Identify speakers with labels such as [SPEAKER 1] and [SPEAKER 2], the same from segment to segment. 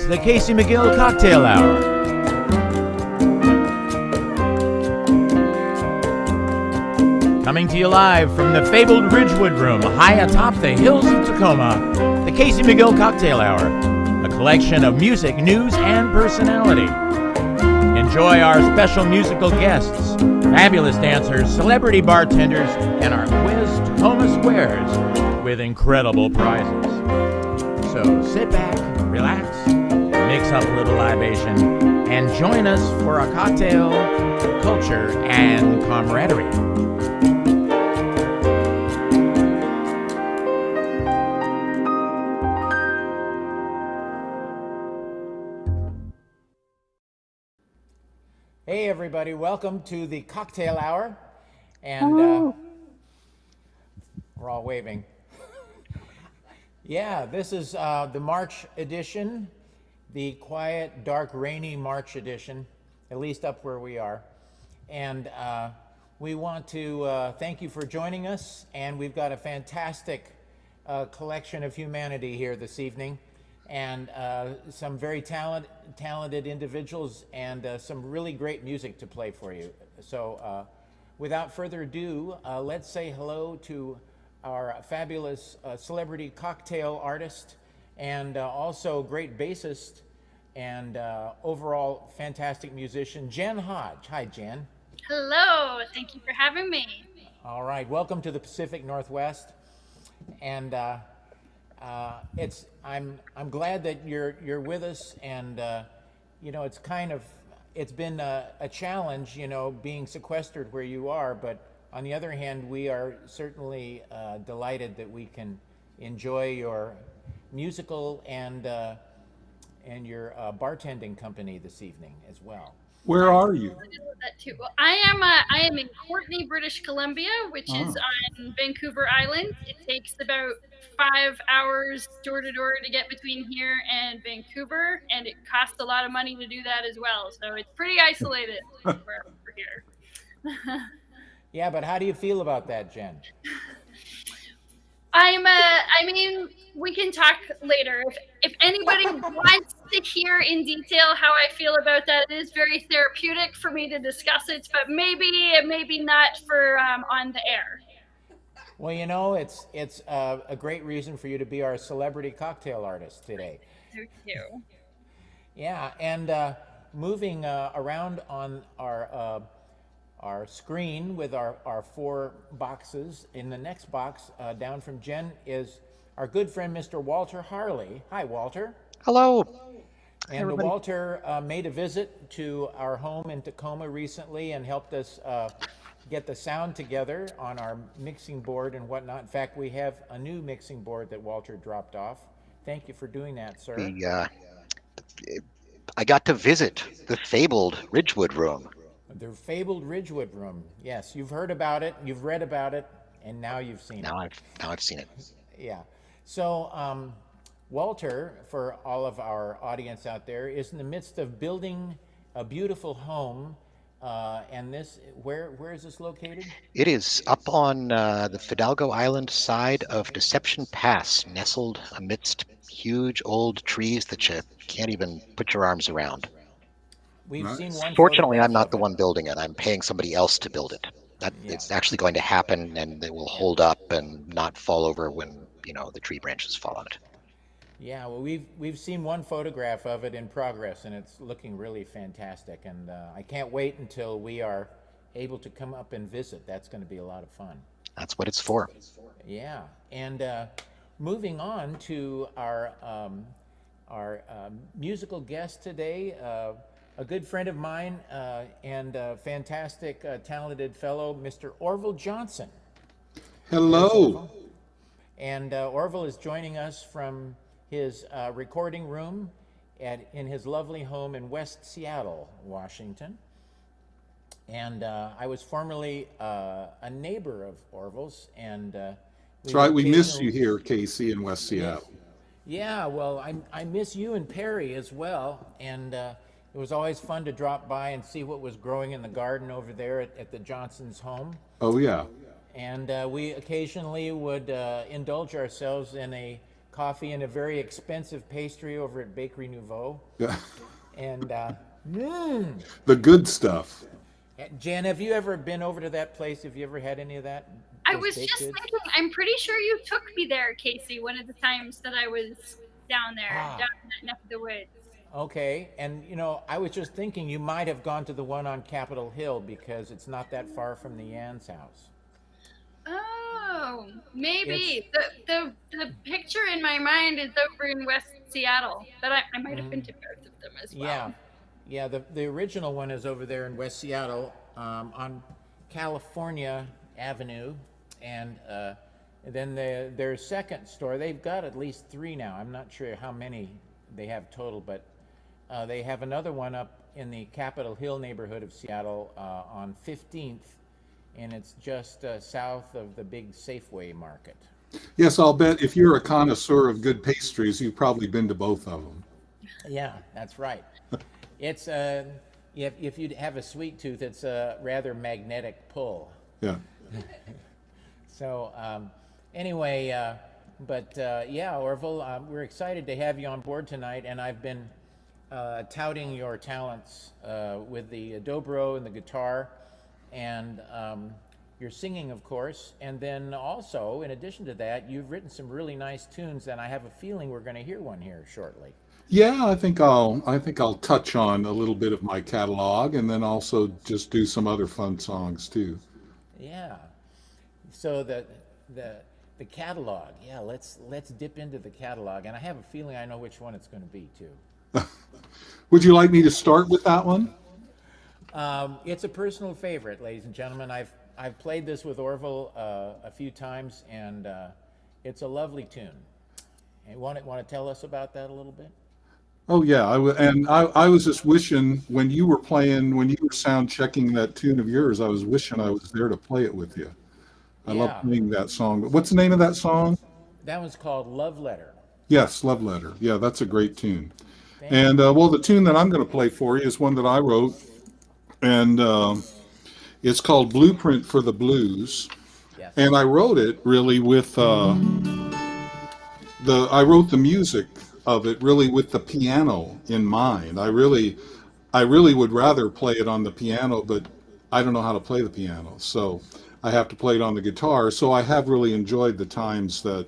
[SPEAKER 1] It's the Casey MacGill Cocktail Hour. Coming to you live from the fabled Ridgewood Room, high atop the hills of Tacoma, the Casey MacGill Cocktail Hour, a collection of music, news, and personality. Enjoy our special musical guests, fabulous dancers, celebrity bartenders, and our quiz Tacoma Squares with incredible prizes. So sit back, relax, mix up a little libation, and join us for a cocktail, culture, and camaraderie. Hey everybody, welcome to the Cocktail Hour, and we're all waving. Yeah, this is the March edition, the quiet, dark, rainy March edition, at least up where we are. And we want to thank you for joining us, and we've got a fantastic collection of humanity here this evening, and some very talented individuals, and some really great music to play for you. So without further ado, let's say hello to our fabulous celebrity cocktail artist, and also great bassist, and overall fantastic musician, Jen Hodge. Hi, Jen.
[SPEAKER 2] Hello, thank you for having me.
[SPEAKER 1] All right, welcome to the Pacific Northwest, and I'm glad that you're with us, and you know, it's been a challenge, you know, being sequestered where you are, but on the other hand, we are certainly delighted that we can enjoy your musical and your bartending company this evening as well.
[SPEAKER 3] Where are you?
[SPEAKER 2] That too. Well, I am in Courtenay, British Columbia, which is on Vancouver Island. It takes about 5 hours door to door to get between here and Vancouver, and it costs a lot of money to do that as well. So it's pretty isolated where we're here.
[SPEAKER 1] Yeah, but how do you feel about that, Jen?
[SPEAKER 2] I mean, we can talk later. If anybody wants to hear in detail how I feel about that, it is very therapeutic for me to discuss it, but maybe not for on the air.
[SPEAKER 1] Well, you know, it's a great reason for you to be our celebrity cocktail artist today.
[SPEAKER 2] Thank you.
[SPEAKER 1] Yeah, and moving around on our screen with our 4 boxes. In the next box, down from Jen, is our good friend, Mr. Walter Harley. Hi, Walter.
[SPEAKER 4] Hello.
[SPEAKER 1] And
[SPEAKER 4] everybody.
[SPEAKER 1] Walter made a visit to our home in Tacoma recently and helped us get the sound together on our mixing board and whatnot. In fact, we have a new mixing board that Walter dropped off. Thank you for doing that, sir.
[SPEAKER 4] I got to visit the fabled Ridgewood Room.
[SPEAKER 1] The fabled Ridgewood Room. Yes, you've heard about it, you've read about it, and now you've seen it.
[SPEAKER 4] Now I've seen it.
[SPEAKER 1] Yeah. So Walter, for all of our audience out there, is in the midst of building a beautiful home. And this, where is this located?
[SPEAKER 4] It is up on the Fidalgo Island side of Deception Pass, nestled amidst huge old trees that you can't even put your arms around.
[SPEAKER 1] We've seen one.
[SPEAKER 4] Fortunately, I'm not the one building it. I'm paying somebody else to build it. It's actually going to happen, and it will hold up and not fall over when, you know, the tree branches fall on it.
[SPEAKER 1] Yeah, well, we've seen one photograph of it in progress, and it's looking really fantastic. And I can't wait until we are able to come up and visit. That's going to be a lot of fun.
[SPEAKER 4] That's what it's for.
[SPEAKER 1] Yeah, and moving on to our musical guest today. A good friend of mine and a fantastic, talented fellow, Mr. Orville Johnson.
[SPEAKER 3] Hello.
[SPEAKER 1] And Orville is joining us from his recording room in his lovely home in West Seattle, Washington. And I was formerly a neighbor of Orville's. And
[SPEAKER 3] that's right, we miss you here, Casey, in West Seattle.
[SPEAKER 1] Yeah, well, I miss you and Perry as well. And it was always fun to drop by and see what was growing in the garden over there at the Johnsons' home.
[SPEAKER 3] Oh, yeah.
[SPEAKER 1] And we occasionally would indulge ourselves in a coffee and a very expensive pastry over at Bakery Nouveau.
[SPEAKER 3] Yeah.
[SPEAKER 1] And
[SPEAKER 3] The good stuff.
[SPEAKER 1] Jen, have you ever been over to that place? Have you ever had any of that?
[SPEAKER 2] I
[SPEAKER 1] Those
[SPEAKER 2] was
[SPEAKER 1] baked
[SPEAKER 2] just
[SPEAKER 1] goods?
[SPEAKER 2] thinking, I'm pretty sure you took me there, Casey, one of the times that I was down there,
[SPEAKER 1] Ah.
[SPEAKER 2] down in that neck of the woods.
[SPEAKER 1] Okay, and I was just thinking you might have gone to the one on Capitol Hill because it's not that far from the Yann's house.
[SPEAKER 2] Oh, maybe. The picture in my mind is over in West Seattle, but I might have been to both of them as well.
[SPEAKER 1] Yeah. The original one is over there in West Seattle on California Avenue, and then their second store. They've got at least 3 now. I'm not sure how many they have total, but they have another one up in the Capitol Hill neighborhood of Seattle on 15th, and it's just south of the big Safeway market.
[SPEAKER 3] Yes, I'll bet if you're a connoisseur of good pastries, you've probably been to both of them.
[SPEAKER 1] Yeah, that's right. It's if you have a sweet tooth, it's a rather magnetic pull.
[SPEAKER 3] Yeah.
[SPEAKER 1] So anyway, yeah, Orville, we're excited to have you on board tonight, and I've been touting your talents with the dobro and the guitar, and your singing, of course, and then also, in addition to that, you've written some really nice tunes, and I have a feeling we're going to hear one here shortly.
[SPEAKER 3] Yeah, I think I'll touch on a little bit of my catalog and then also just do some other fun songs too.
[SPEAKER 1] Yeah. So the catalog, yeah, let's dip into the catalog, and I have a feeling I know which one it's going to be too.
[SPEAKER 3] Would you like me to start with that one?
[SPEAKER 1] It's a personal favorite, ladies and gentlemen. I've played this with Orville a few times, and it's a lovely tune. And want to tell us about that a little bit?
[SPEAKER 3] Oh yeah, I was just wishing when you were sound checking that tune of yours, I was wishing I was there to play it with you. I love playing that song. But what's the name of that song?
[SPEAKER 1] That one's called Love Letter.
[SPEAKER 3] Yes, Love Letter. Yeah, that's a great tune. And well, the tune that I'm going to play for you is one that I wrote, and it's called Blueprint for the Blues.
[SPEAKER 1] Yes.
[SPEAKER 3] And I wrote it really with I wrote the music of it really with the piano in mind. I really would rather play it on the piano, but I don't know how to play the piano, so I have to play it on the guitar. So I have really enjoyed the times that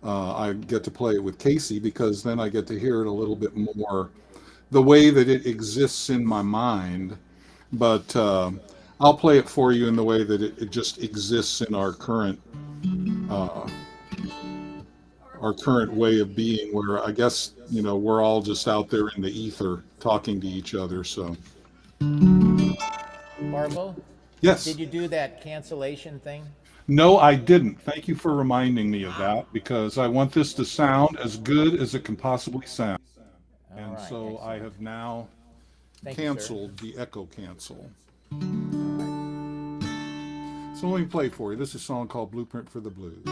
[SPEAKER 3] I get to play it with Casey, because then I get to hear it a little bit more the way that it exists in my mind. But I'll play it for you in the way that it just exists in our current way of being, where I guess, we're all just out there in the ether talking to each other. So,
[SPEAKER 1] Orville?
[SPEAKER 3] Yes.
[SPEAKER 1] Did you do that cancellation thing?
[SPEAKER 3] No, I didn't. Thank you for reminding me of that, because I want this to sound as good as it can possibly sound. And
[SPEAKER 1] right,
[SPEAKER 3] so
[SPEAKER 1] excellent.
[SPEAKER 3] I have now canceled the echo cancel. So let me play for you. This is a song called Blueprint for the Blues.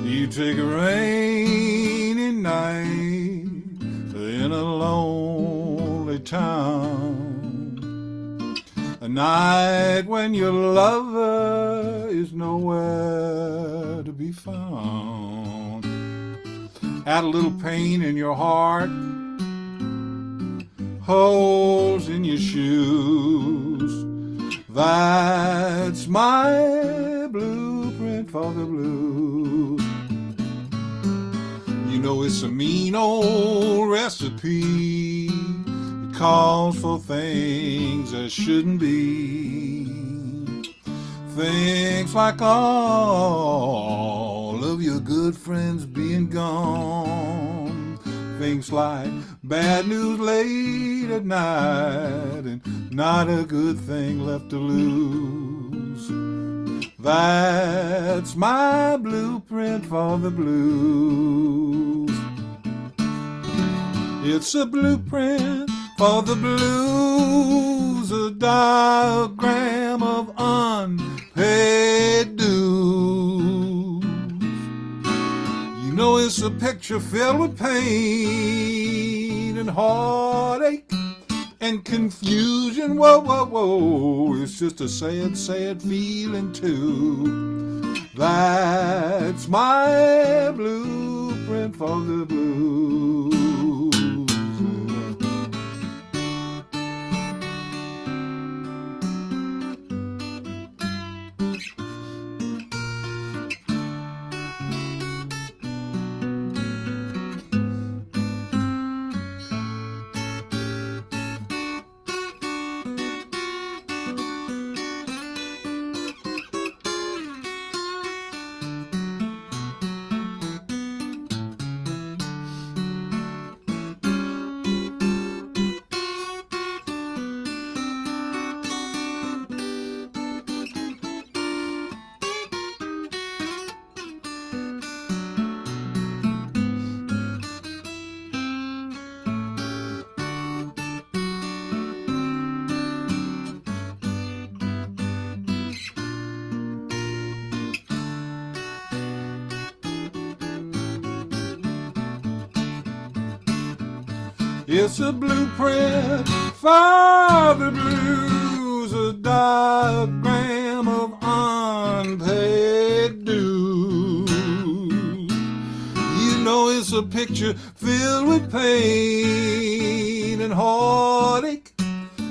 [SPEAKER 3] You take a rainy night in a lonely town, a night when your lover is nowhere to be found. Add a little pain in your heart, holes in your shoes. That's my blueprint for the blues. You know it's a mean old recipe. It calls for things that shouldn't be. Things like all of your good friends being gone. Things like bad news late at night and not a good thing left to lose. That's my blueprint for the blues. It's a blueprint for the blues, a diagram of unpaid dues. You know it's It's a picture filled with pain and heartache and confusion. Whoa, whoa, whoa. It's just a sad, sad feeling too. That's my blueprint for the blues. It's a blueprint for the blues, a diagram of unpaid dues. You know it's a picture filled with pain and heartache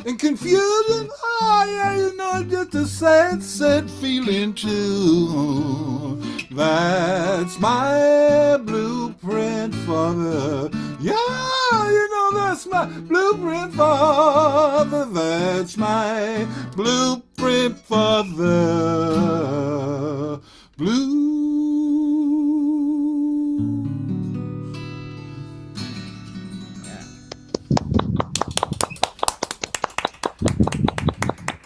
[SPEAKER 3] and confusion. Oh yeah, you know, just a sad, sad feeling too. That's my blueprint for the, yeah, you know, that's my blueprint for the, that's my blueprint for the blues.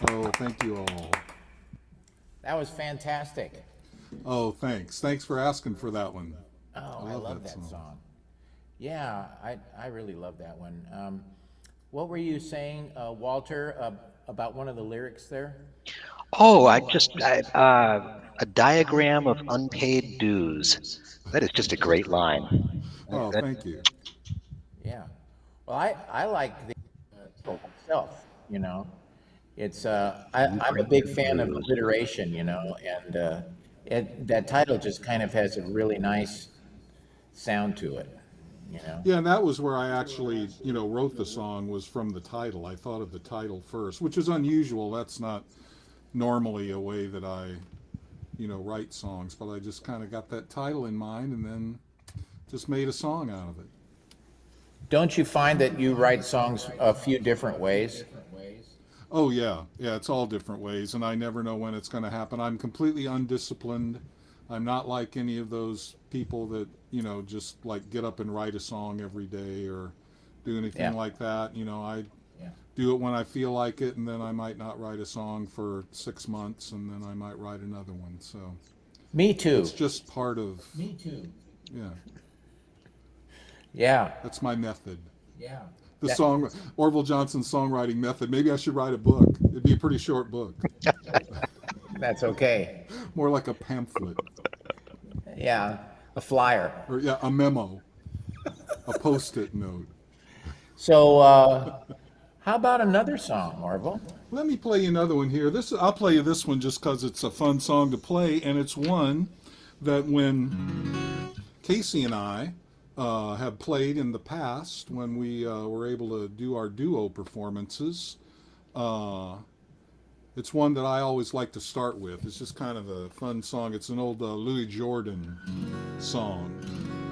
[SPEAKER 3] Oh, thank you all.
[SPEAKER 1] That was fantastic.
[SPEAKER 3] Oh, thanks. Thanks for asking for that one.
[SPEAKER 1] Oh, I love that song. Yeah, I really love that one. What were you saying, Walter, about one of the lyrics there?
[SPEAKER 4] Oh, a diagram of unpaid dues. That is just a great line.
[SPEAKER 3] Oh, thank you.
[SPEAKER 1] Yeah. Well, I like the itself, you know. It's I'm a big fan of alliteration, you know, and that title just kind of has a really nice sound to it, you know.
[SPEAKER 3] Yeah, and that was where I actually, you know, wrote the song, was from the title. I thought of the title first, which is unusual. That's not normally a way that I, you know, write songs, but I just kind of got that title in mind and then just made a song out of it.
[SPEAKER 1] Don't you find that you write songs a few different ways?
[SPEAKER 3] Oh yeah, it's all different ways, and I never know when it's going to happen. I'm completely undisciplined. I'm not like any of those people that, you know, just like get up and write a song every day or do anything like that. You know, I do it when I feel like it, and then I might not write a song for 6 months, and then I might write another one. So
[SPEAKER 1] Me too.
[SPEAKER 3] it's just part of,
[SPEAKER 1] Me too.
[SPEAKER 3] yeah,
[SPEAKER 1] Yeah.
[SPEAKER 3] that's my method.
[SPEAKER 1] Yeah.
[SPEAKER 3] The song, Orville Johnson's songwriting method. Maybe I should write a book. It'd be a pretty short book.
[SPEAKER 1] That's okay.
[SPEAKER 3] More like a pamphlet.
[SPEAKER 1] Yeah. A flyer.
[SPEAKER 3] Or yeah, a memo. A post-it note.
[SPEAKER 1] So, how about another song, Orville?
[SPEAKER 3] Let me play you another one here. I'll play you this one just because it's a fun song to play, and it's one that when Casey and I have played in the past, when we were able to do our duo performances, it's one that I always like to start with. It's just kind of a fun song. It's an old Louis Jordan song,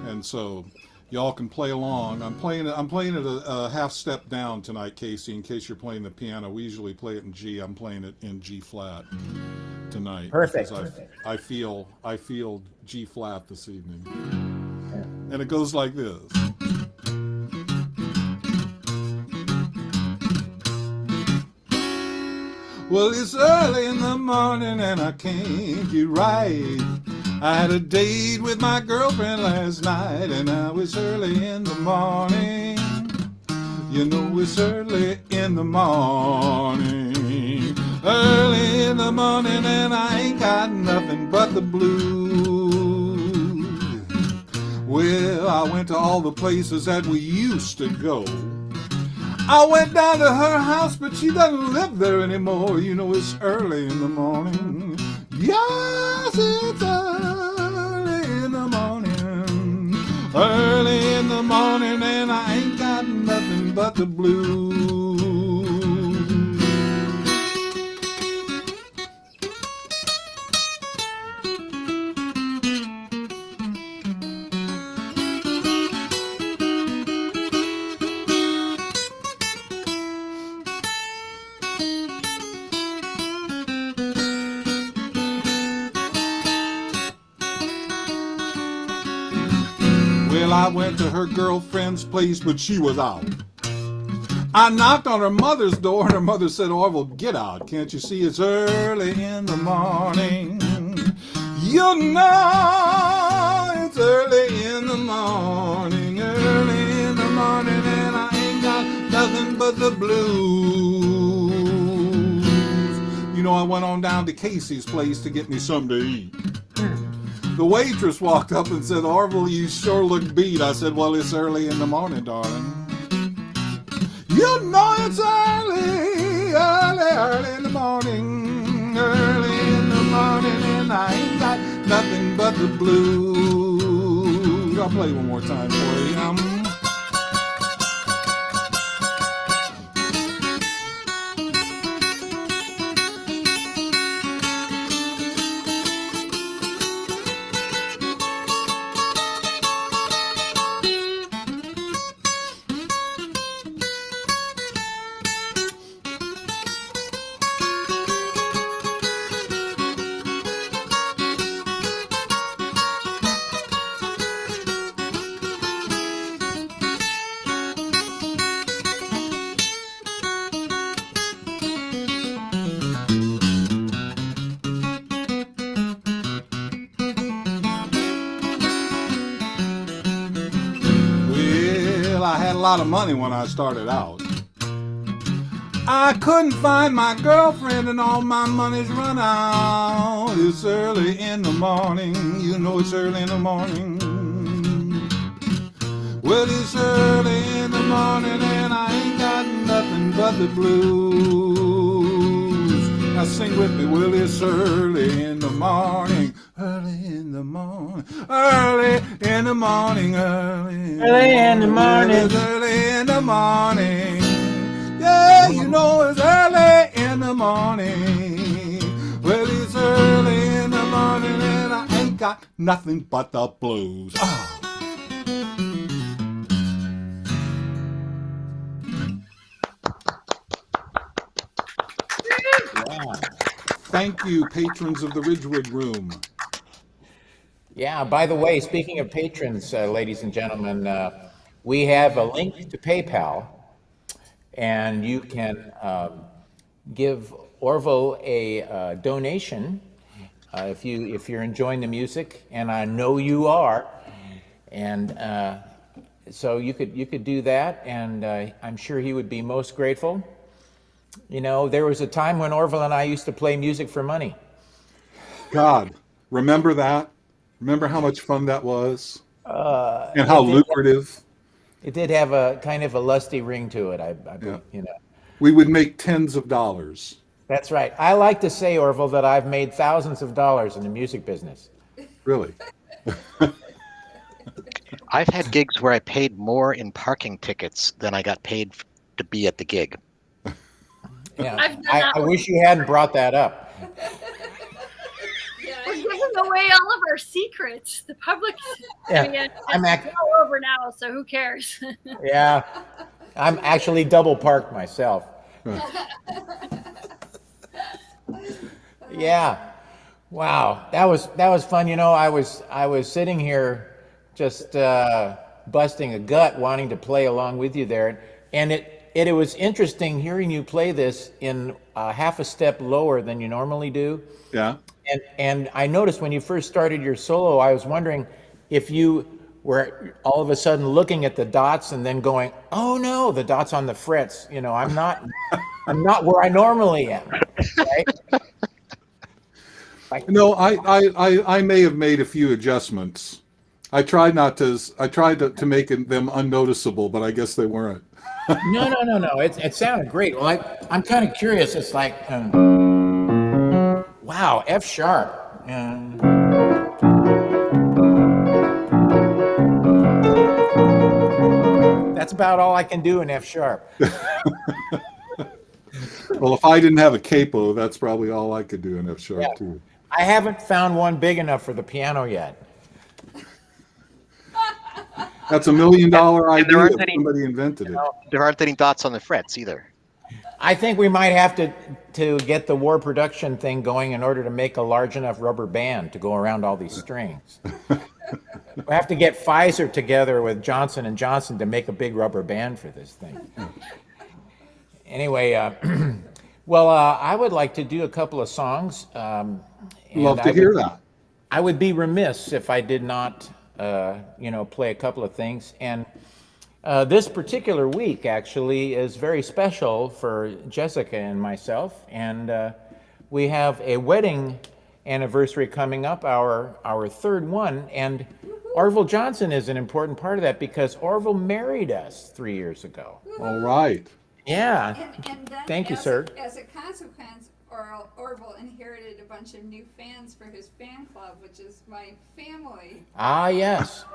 [SPEAKER 3] and so y'all can play along. I'm playing it a half step down tonight, Casey, in case you're playing the piano. We usually play it in G. I'm playing it in G flat tonight.
[SPEAKER 1] Perfect.
[SPEAKER 3] I feel G flat this evening. And it goes like this. Well, it's early in the morning and I can't get right. I had a date with my girlfriend last night, and now it's early in the morning. You know it's early in the morning. Early in the morning and I ain't got nothing but the blues. Well, I went to all the places that we used to go. I went down to her house, but she doesn't live there anymore. You know, it's early in the morning. Yes, it's early in the morning. Early in the morning, and I ain't got nothing but the blues. Well, I went to her girlfriend's place, but she was out. I knocked on her mother's door, and her mother said, Orville, get out. Can't you see it's early in the morning? You know it's early in the morning, early in the morning, and I ain't got nothing but the blues. You know, I went on down to Casey's place to get me something to eat. The waitress walked up and said, Orville, you sure look beat. I said, well, it's early in the morning, darling. You know it's early, early in the morning, early in the morning, and I ain't got nothing but the blues. I'll play one more time for you. I had a lot of money when I started out. I couldn't find my girlfriend and all my money's run out. It's early in the morning, you know it's early in the morning. Well, it's early in the morning and I ain't got nothing but the blues. Now sing with me, well, it's early in the morning, early in the morning, early in the morning, early in the morning, early in the morning. Yeah, you know it's early in the morning. Well, it's early in the morning and I ain't got nothing but the blues. Oh.
[SPEAKER 1] Yeah.
[SPEAKER 3] Thank you, patrons of the Ridgewood Room.
[SPEAKER 1] Yeah, by the way, speaking of patrons, ladies and gentlemen, we have a link to PayPal, and you can give Orville a donation if you're enjoying the music, and I know you are, and so you could do that, and I'm sure he would be most grateful. You know, there was a time when Orville and I used to play music for money.
[SPEAKER 3] God, remember that? Remember how much fun that was? And how lucrative?
[SPEAKER 1] It did have a kind of a lusty ring to it,
[SPEAKER 3] Yeah.
[SPEAKER 1] you know.
[SPEAKER 3] We would make tens of dollars.
[SPEAKER 1] That's right. I like to say, Orville, that I've made thousands of dollars in the music business.
[SPEAKER 3] Really?
[SPEAKER 4] I've had gigs where I paid more in parking tickets than I got paid to be at the gig.
[SPEAKER 1] Yeah,
[SPEAKER 2] I've done that
[SPEAKER 1] I
[SPEAKER 2] one.
[SPEAKER 1] wish you hadn't brought that up.
[SPEAKER 2] We're giving away all of our secrets. The public,
[SPEAKER 1] Yeah,
[SPEAKER 2] I mean,
[SPEAKER 1] I'm
[SPEAKER 2] it's all over now, so who cares?
[SPEAKER 1] Yeah, I'm actually double parked myself. Yeah, wow, that was fun. You know, I was sitting here just busting a gut, wanting to play along with you there, and it was interesting hearing you play this in half a step lower than you normally do.
[SPEAKER 3] Yeah.
[SPEAKER 1] And I noticed when you first started your solo, I was wondering if you were all of a sudden looking at the dots and then going, "Oh no, the dots on the frets." You know, I'm not where I normally am. Right?
[SPEAKER 3] No, I may have made a few adjustments. I tried to make them unnoticeable, but I guess they weren't.
[SPEAKER 1] No. It sounded great. Well, I'm kind of curious. It's like, wow, F sharp. That's about all I can do in F sharp.
[SPEAKER 3] Well, if I didn't have a capo, that's probably all I could do in F sharp
[SPEAKER 1] Yeah.
[SPEAKER 3] too.
[SPEAKER 1] I haven't found one big enough for the piano yet.
[SPEAKER 3] That's $1 million idea
[SPEAKER 4] aren't
[SPEAKER 3] if
[SPEAKER 4] any-
[SPEAKER 3] somebody invented it.
[SPEAKER 4] There aren't any dots on the frets either.
[SPEAKER 1] I think we might have to get the war production thing going in order to make a large enough rubber band to go around all these strings. We have to get Pfizer together with Johnson & Johnson to make a big rubber band for this thing. Anyway, well, I would like to do a couple of songs.
[SPEAKER 3] Love to hear that.
[SPEAKER 1] I would be remiss if I did not, play a couple of things. And this particular week actually is very special for Jessica and myself. And we have a wedding anniversary coming up, our third one. And Orville Johnson is an important part of that because Orville married us 3 years ago.
[SPEAKER 3] All right.
[SPEAKER 1] Yeah.
[SPEAKER 5] And then
[SPEAKER 1] Thank you, sir.
[SPEAKER 5] As a consequence, Orville inherited a bunch of new fans for his fan club, which is my family.
[SPEAKER 1] Ah, yes.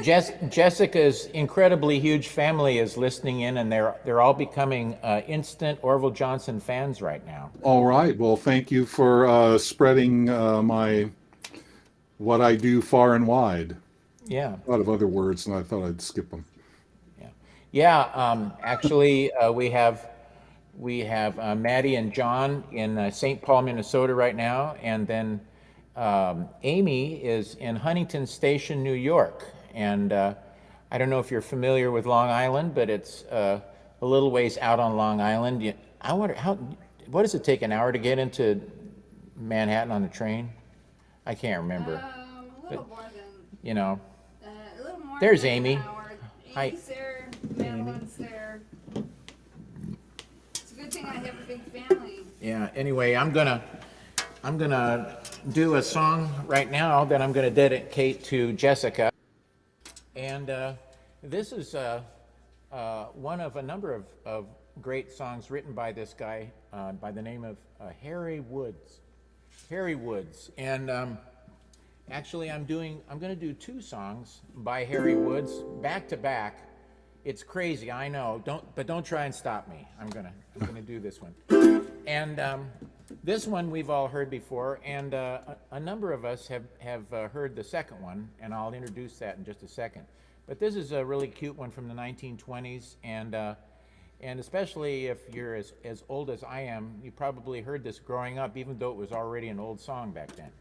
[SPEAKER 1] Jessica's incredibly huge family is listening in, and they're all becoming instant Orville Johnson fans right now.
[SPEAKER 3] All right. Well, thank you for spreading what I do far and wide.
[SPEAKER 1] Yeah.
[SPEAKER 3] A lot of other words, and I thought I'd skip them.
[SPEAKER 1] Yeah. Actually, we have Maddie and John in St. Paul, Minnesota right now, and then Amy is in Huntington Station, New York. And I don't know if you're familiar with Long Island, but it's a little ways out on Long Island. I wonder what does it take, an hour to get into Manhattan on a train? I can't remember.
[SPEAKER 5] A little more than
[SPEAKER 1] a
[SPEAKER 5] little more.
[SPEAKER 1] There's
[SPEAKER 5] than
[SPEAKER 1] Amy.
[SPEAKER 5] An hour.
[SPEAKER 1] Hi.
[SPEAKER 5] Amy's there. Madeline's there. It's a good thing I have a big family.
[SPEAKER 1] Yeah. Anyway, I'm gonna do a song right now that I'm gonna dedicate to Jessica, and this is one of a number of great songs written by this guy by the name of Harry Woods. Harry Woods, and actually I'm gonna do two songs by Harry Woods back to back. It's crazy, I know. Don't try and stop me. I'm gonna do this one. And this one we've all heard before, and a number of us have heard the second one, and I'll introduce that in just a second. But this is a really cute one from the 1920s, and especially if you're as old as I am, you probably heard this growing up, even though it was already an old song back then.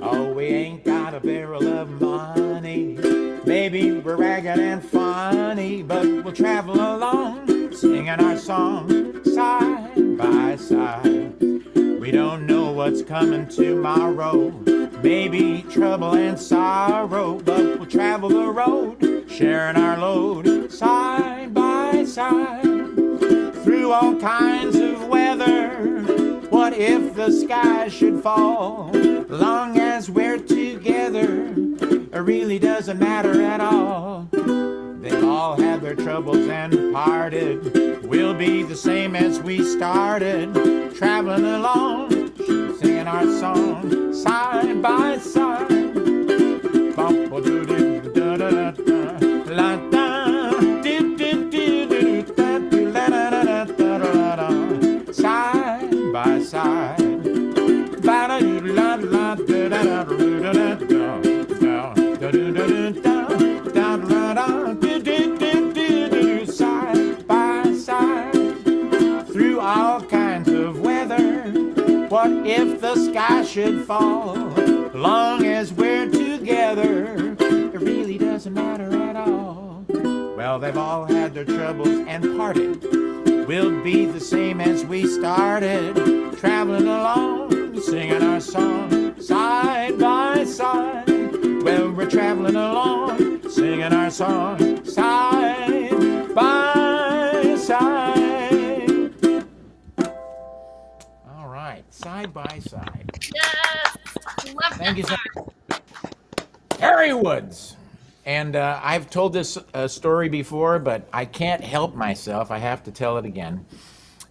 [SPEAKER 1] Oh, we ain't got a barrel of money. Maybe we're ragged and funny, but we'll travel along, singing our song side by side. We don't know what's coming tomorrow. Maybe trouble and sorrow, but we'll travel the road, sharing our load side by side. Through all kinds of weather, what if the sky should fall? Long as we're together, it really doesn't matter at all. They've all had their troubles and parted. We'll be the same as we started, traveling along, singing our song side by side. Side by side. Side by side, through all kinds of weather. What if the sky should fall? Long as we're together, it really doesn't matter at all. Well, they've all had their troubles and parted. We'll be the same as we started, traveling along, singing our song side by side. Well, we're traveling along, singing our song side by side. All right, side by side.
[SPEAKER 2] Yes, love
[SPEAKER 1] Thank you so much. Harry Woods. And I've told this story before, but I can't help myself. I have to tell it again.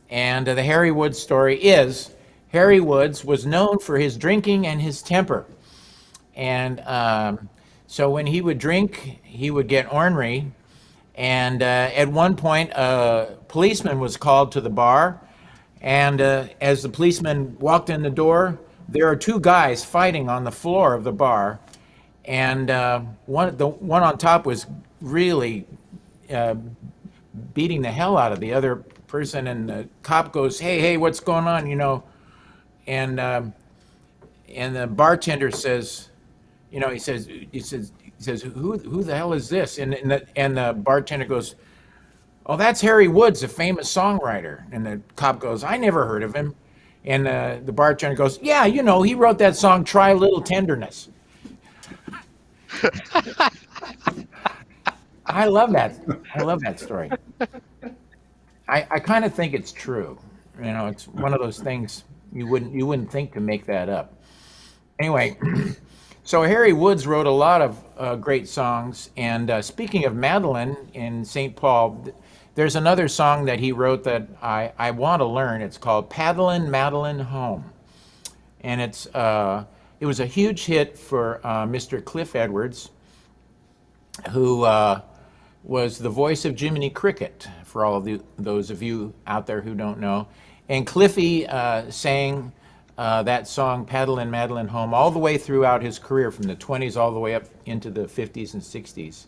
[SPEAKER 1] And the Harry Woods story is, Harry Woods was known for his drinking and his temper. And so when he would drink, he would get ornery. And at one point, a policeman was called to the bar. And as the policeman walked in the door, there are two guys fighting on the floor of the bar. And the one on top was really beating the hell out of the other person. And the cop goes, hey, what's going on? You know, and the bartender says, you know, he says, who the hell is this? And the bartender goes, oh, that's Harry Woods, a famous songwriter. And the cop goes, I never heard of him. And the bartender goes, yeah, you know, he wrote that song, Try a Little Tenderness. I love that story. I kind of think it's true. You know, it's one of those things you wouldn't think to make that up. Anyway, so Harry Woods wrote a lot of great songs. And speaking of Madeline in St. Paul, there's another song that he wrote that I want to learn. It's called Paddlin' Madeline Home. And it was a huge hit for Mr. Cliff Edwards, who was the voice of Jiminy Cricket, for all of those of you out there who don't know. And Cliffy sang that song, Paddlin' Madeline Home, all the way throughout his career, from the 20s all the way up into the 50s and 60s.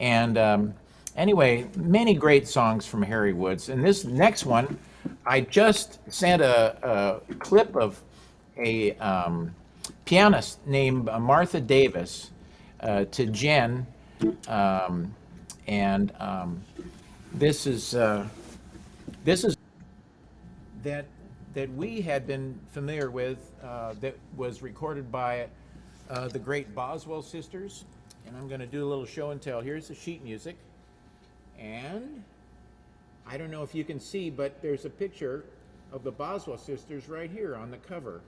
[SPEAKER 1] And anyway, many great songs from Harry Woods. And this next one, I just sent a clip of a pianist named Martha Davis to Jen, and this is that we had been familiar with, that was recorded by the great Boswell Sisters. And I'm going to do a little show and tell. Here's the sheet music, and I don't know if you can see, but there's a picture of the Boswell Sisters right here on the cover.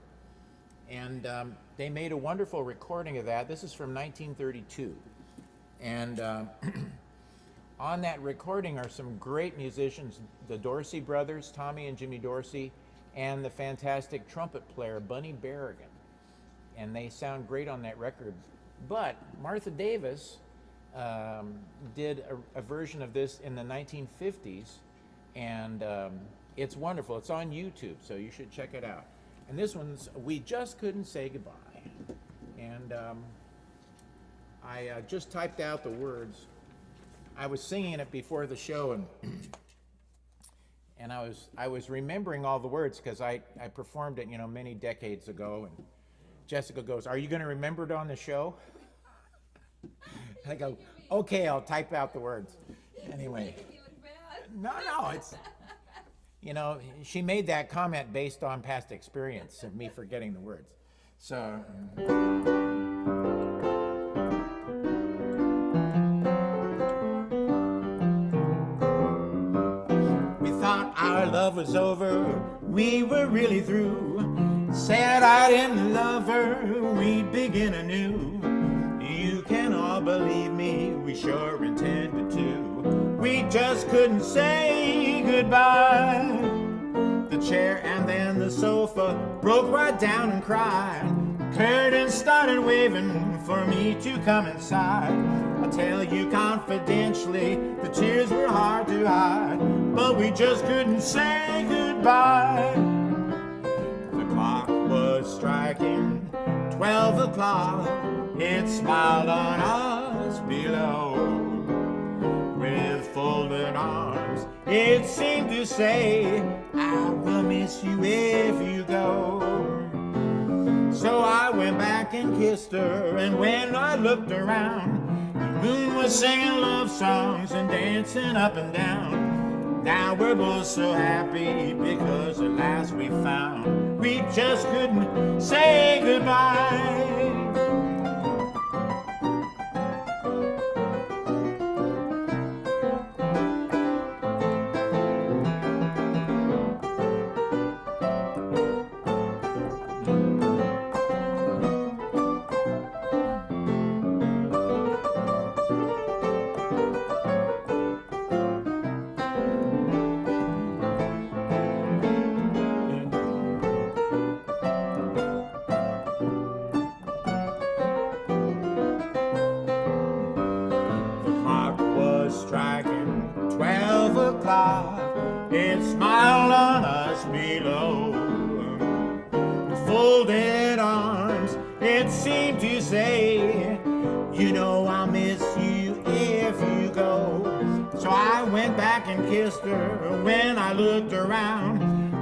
[SPEAKER 1] And they made a wonderful recording of that. This is from 1932. And on that recording are some great musicians, the Dorsey brothers, Tommy and Jimmy Dorsey, and the fantastic trumpet player, Bunny Berrigan. And they sound great on that record. But Martha Davis did a version of this in the 1950s, and it's wonderful. It's on YouTube, so you should check it out. And this one's We Just Couldn't Say Goodbye. And I just typed out the words. I was singing it before the show, and I was remembering all the words because I performed it, you know, many decades ago. And Jessica goes, "Are you going to remember it on the show?" And I go, "Okay, I'll type out the words." Anyway, no, it's. You know, she made that comment based on past experience of me forgetting the words. So, we thought our love was over, we were really through. Said I didn't love her, we'd begin anew. You can all believe me, we sure intended to. We just couldn't say goodbye. The chair and then the sofa broke right down and cried. Curtains started waving for me to come inside. I tell you confidentially, the tears were hard to hide, but we just couldn't say goodbye. The clock was striking 12 o'clock. It smiled on us below. With folded arms, it seemed to say, I will miss you if you go. So I went back and kissed her, and when I looked around, the moon was singing love songs and dancing up and down. Now we're both so happy because at last we found we just couldn't say goodbye. It smiled on us below. With folded arms, it seemed to say, you know I'll miss you if you go. So I went back and kissed her. When I looked around,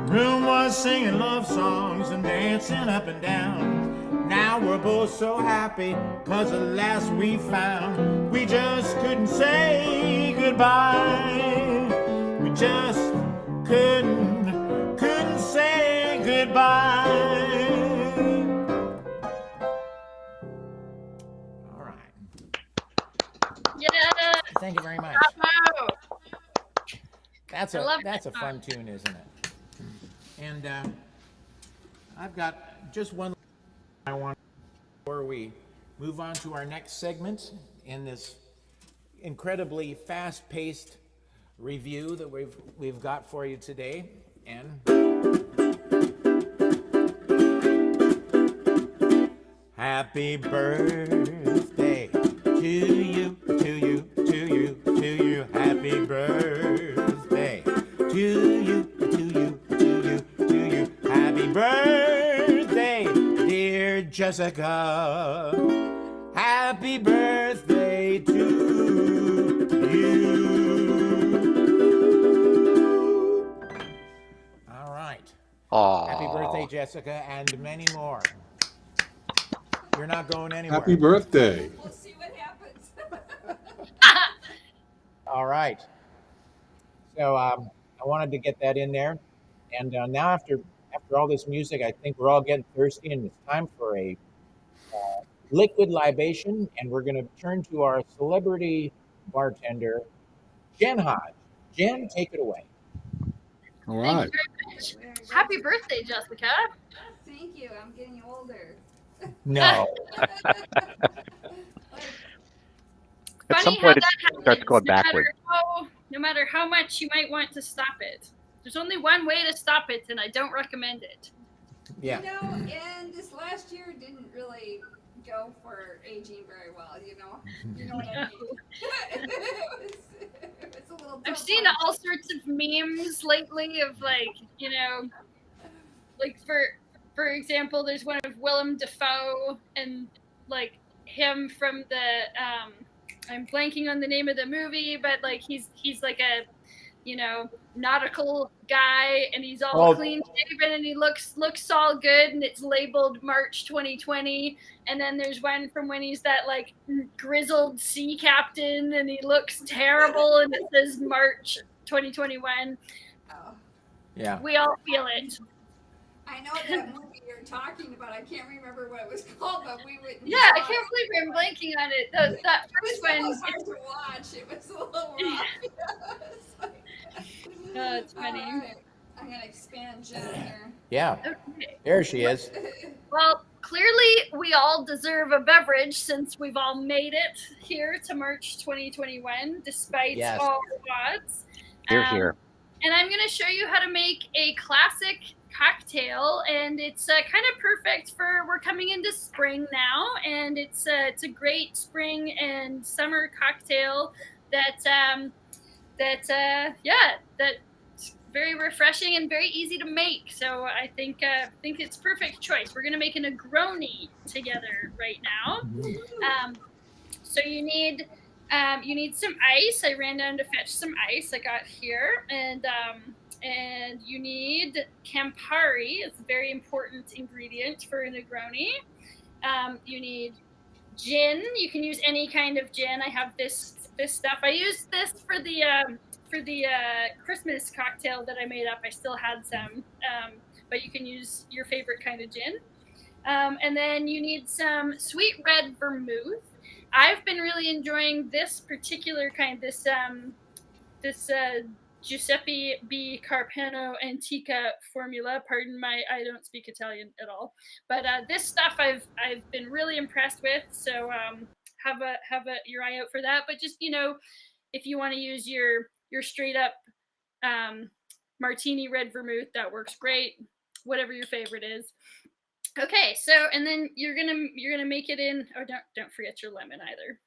[SPEAKER 1] room was singing love songs and dancing up and down. Now we're both so happy, 'cause at last we found we just couldn't say goodbye. We just couldn't say goodbye. All right.
[SPEAKER 2] Yeah.
[SPEAKER 1] Thank you very much.
[SPEAKER 2] Bravo.
[SPEAKER 1] That's
[SPEAKER 2] I love
[SPEAKER 1] a
[SPEAKER 2] that
[SPEAKER 1] fun tune, isn't it? And I've got just one I want before we move on to our next segment in this incredibly fast-paced review that we've got for you today. And happy birthday to you, to you, to you, to you. Happy birthday to you, to you, to you, to you. Happy birthday, dear Jessica. Happy birthday to you. All right.
[SPEAKER 4] Aww.
[SPEAKER 1] Happy birthday, Jessica, and many more. You're not going anywhere.
[SPEAKER 3] Happy birthday.
[SPEAKER 5] We'll see what happens.
[SPEAKER 1] All right. So I wanted to get that in there. And now after all this music, I think we're all getting thirsty, and it's time for a liquid libation. And we're going to turn to our celebrity bartender, Jen Hodge. Jen, take it away.
[SPEAKER 3] All
[SPEAKER 2] Thank
[SPEAKER 3] right.
[SPEAKER 2] you very much. Happy birthday, Jessica.
[SPEAKER 5] Thank you. I'm getting older.
[SPEAKER 1] No.
[SPEAKER 4] At some
[SPEAKER 2] Funny how
[SPEAKER 4] point,
[SPEAKER 2] that
[SPEAKER 4] it starts
[SPEAKER 2] happens,
[SPEAKER 4] going backward.
[SPEAKER 2] no matter how much you might want to stop it. There's only one way to stop it, and I don't recommend it.
[SPEAKER 1] Yeah.
[SPEAKER 5] You know, and this last year didn't really go for aging very well, you know? You know what I mean? it was a little
[SPEAKER 2] I've
[SPEAKER 5] tough
[SPEAKER 2] seen
[SPEAKER 5] on-
[SPEAKER 2] all sorts of memes lately of like for example, there's one of Willem Dafoe and like him from the I'm blanking on the name of the movie, but like he's like a nautical guy, and he's all clean shaven, and he looks all good, and it's labeled March 2020. And then there's one from when he's that like grizzled sea captain, and he looks terrible, and it says March 2021.
[SPEAKER 5] Oh.
[SPEAKER 1] Yeah.
[SPEAKER 2] We all feel it.
[SPEAKER 5] I know that movie you're talking about. I can't remember what it was called, but we would.
[SPEAKER 2] Yeah, I can't believe I'm blanking on it. That first one.
[SPEAKER 5] It was hard to watch. It was a little rough.
[SPEAKER 2] Oh, it's funny.
[SPEAKER 5] All right. I'm gonna expand Jen here.
[SPEAKER 1] Yeah.
[SPEAKER 2] Okay.
[SPEAKER 1] There she is.
[SPEAKER 2] Well, clearly we all deserve a beverage since we've all made it here to March 2021, despite
[SPEAKER 1] Yes.
[SPEAKER 2] all the odds.
[SPEAKER 4] Here, here.
[SPEAKER 2] And I'm going to show you how to make a classic cocktail, and it's kind of perfect for, we're coming into spring now, and it's a great spring and summer cocktail that's very refreshing and very easy to make. So I think it's perfect choice. We're gonna make a Negroni together right now. So you need some ice. I ran down to fetch some ice. I got here, and you need Campari. It's a very important ingredient for a Negroni. You need gin. You can use any kind of gin. I have this stuff. I used this for the Christmas cocktail that I made up. I still had some, but you can use your favorite kind of gin. And then you need some sweet red vermouth. I've been really enjoying this particular kind, this Giuseppe B. Carpano Antica formula. Pardon I don't speak Italian at all, but this stuff I've been really impressed with. So have your eye out for that. But just if you want to use your straight up martini red vermouth, that works great. Whatever your favorite is. Okay, so and then you're gonna make it in. Oh, don't forget your lemon either.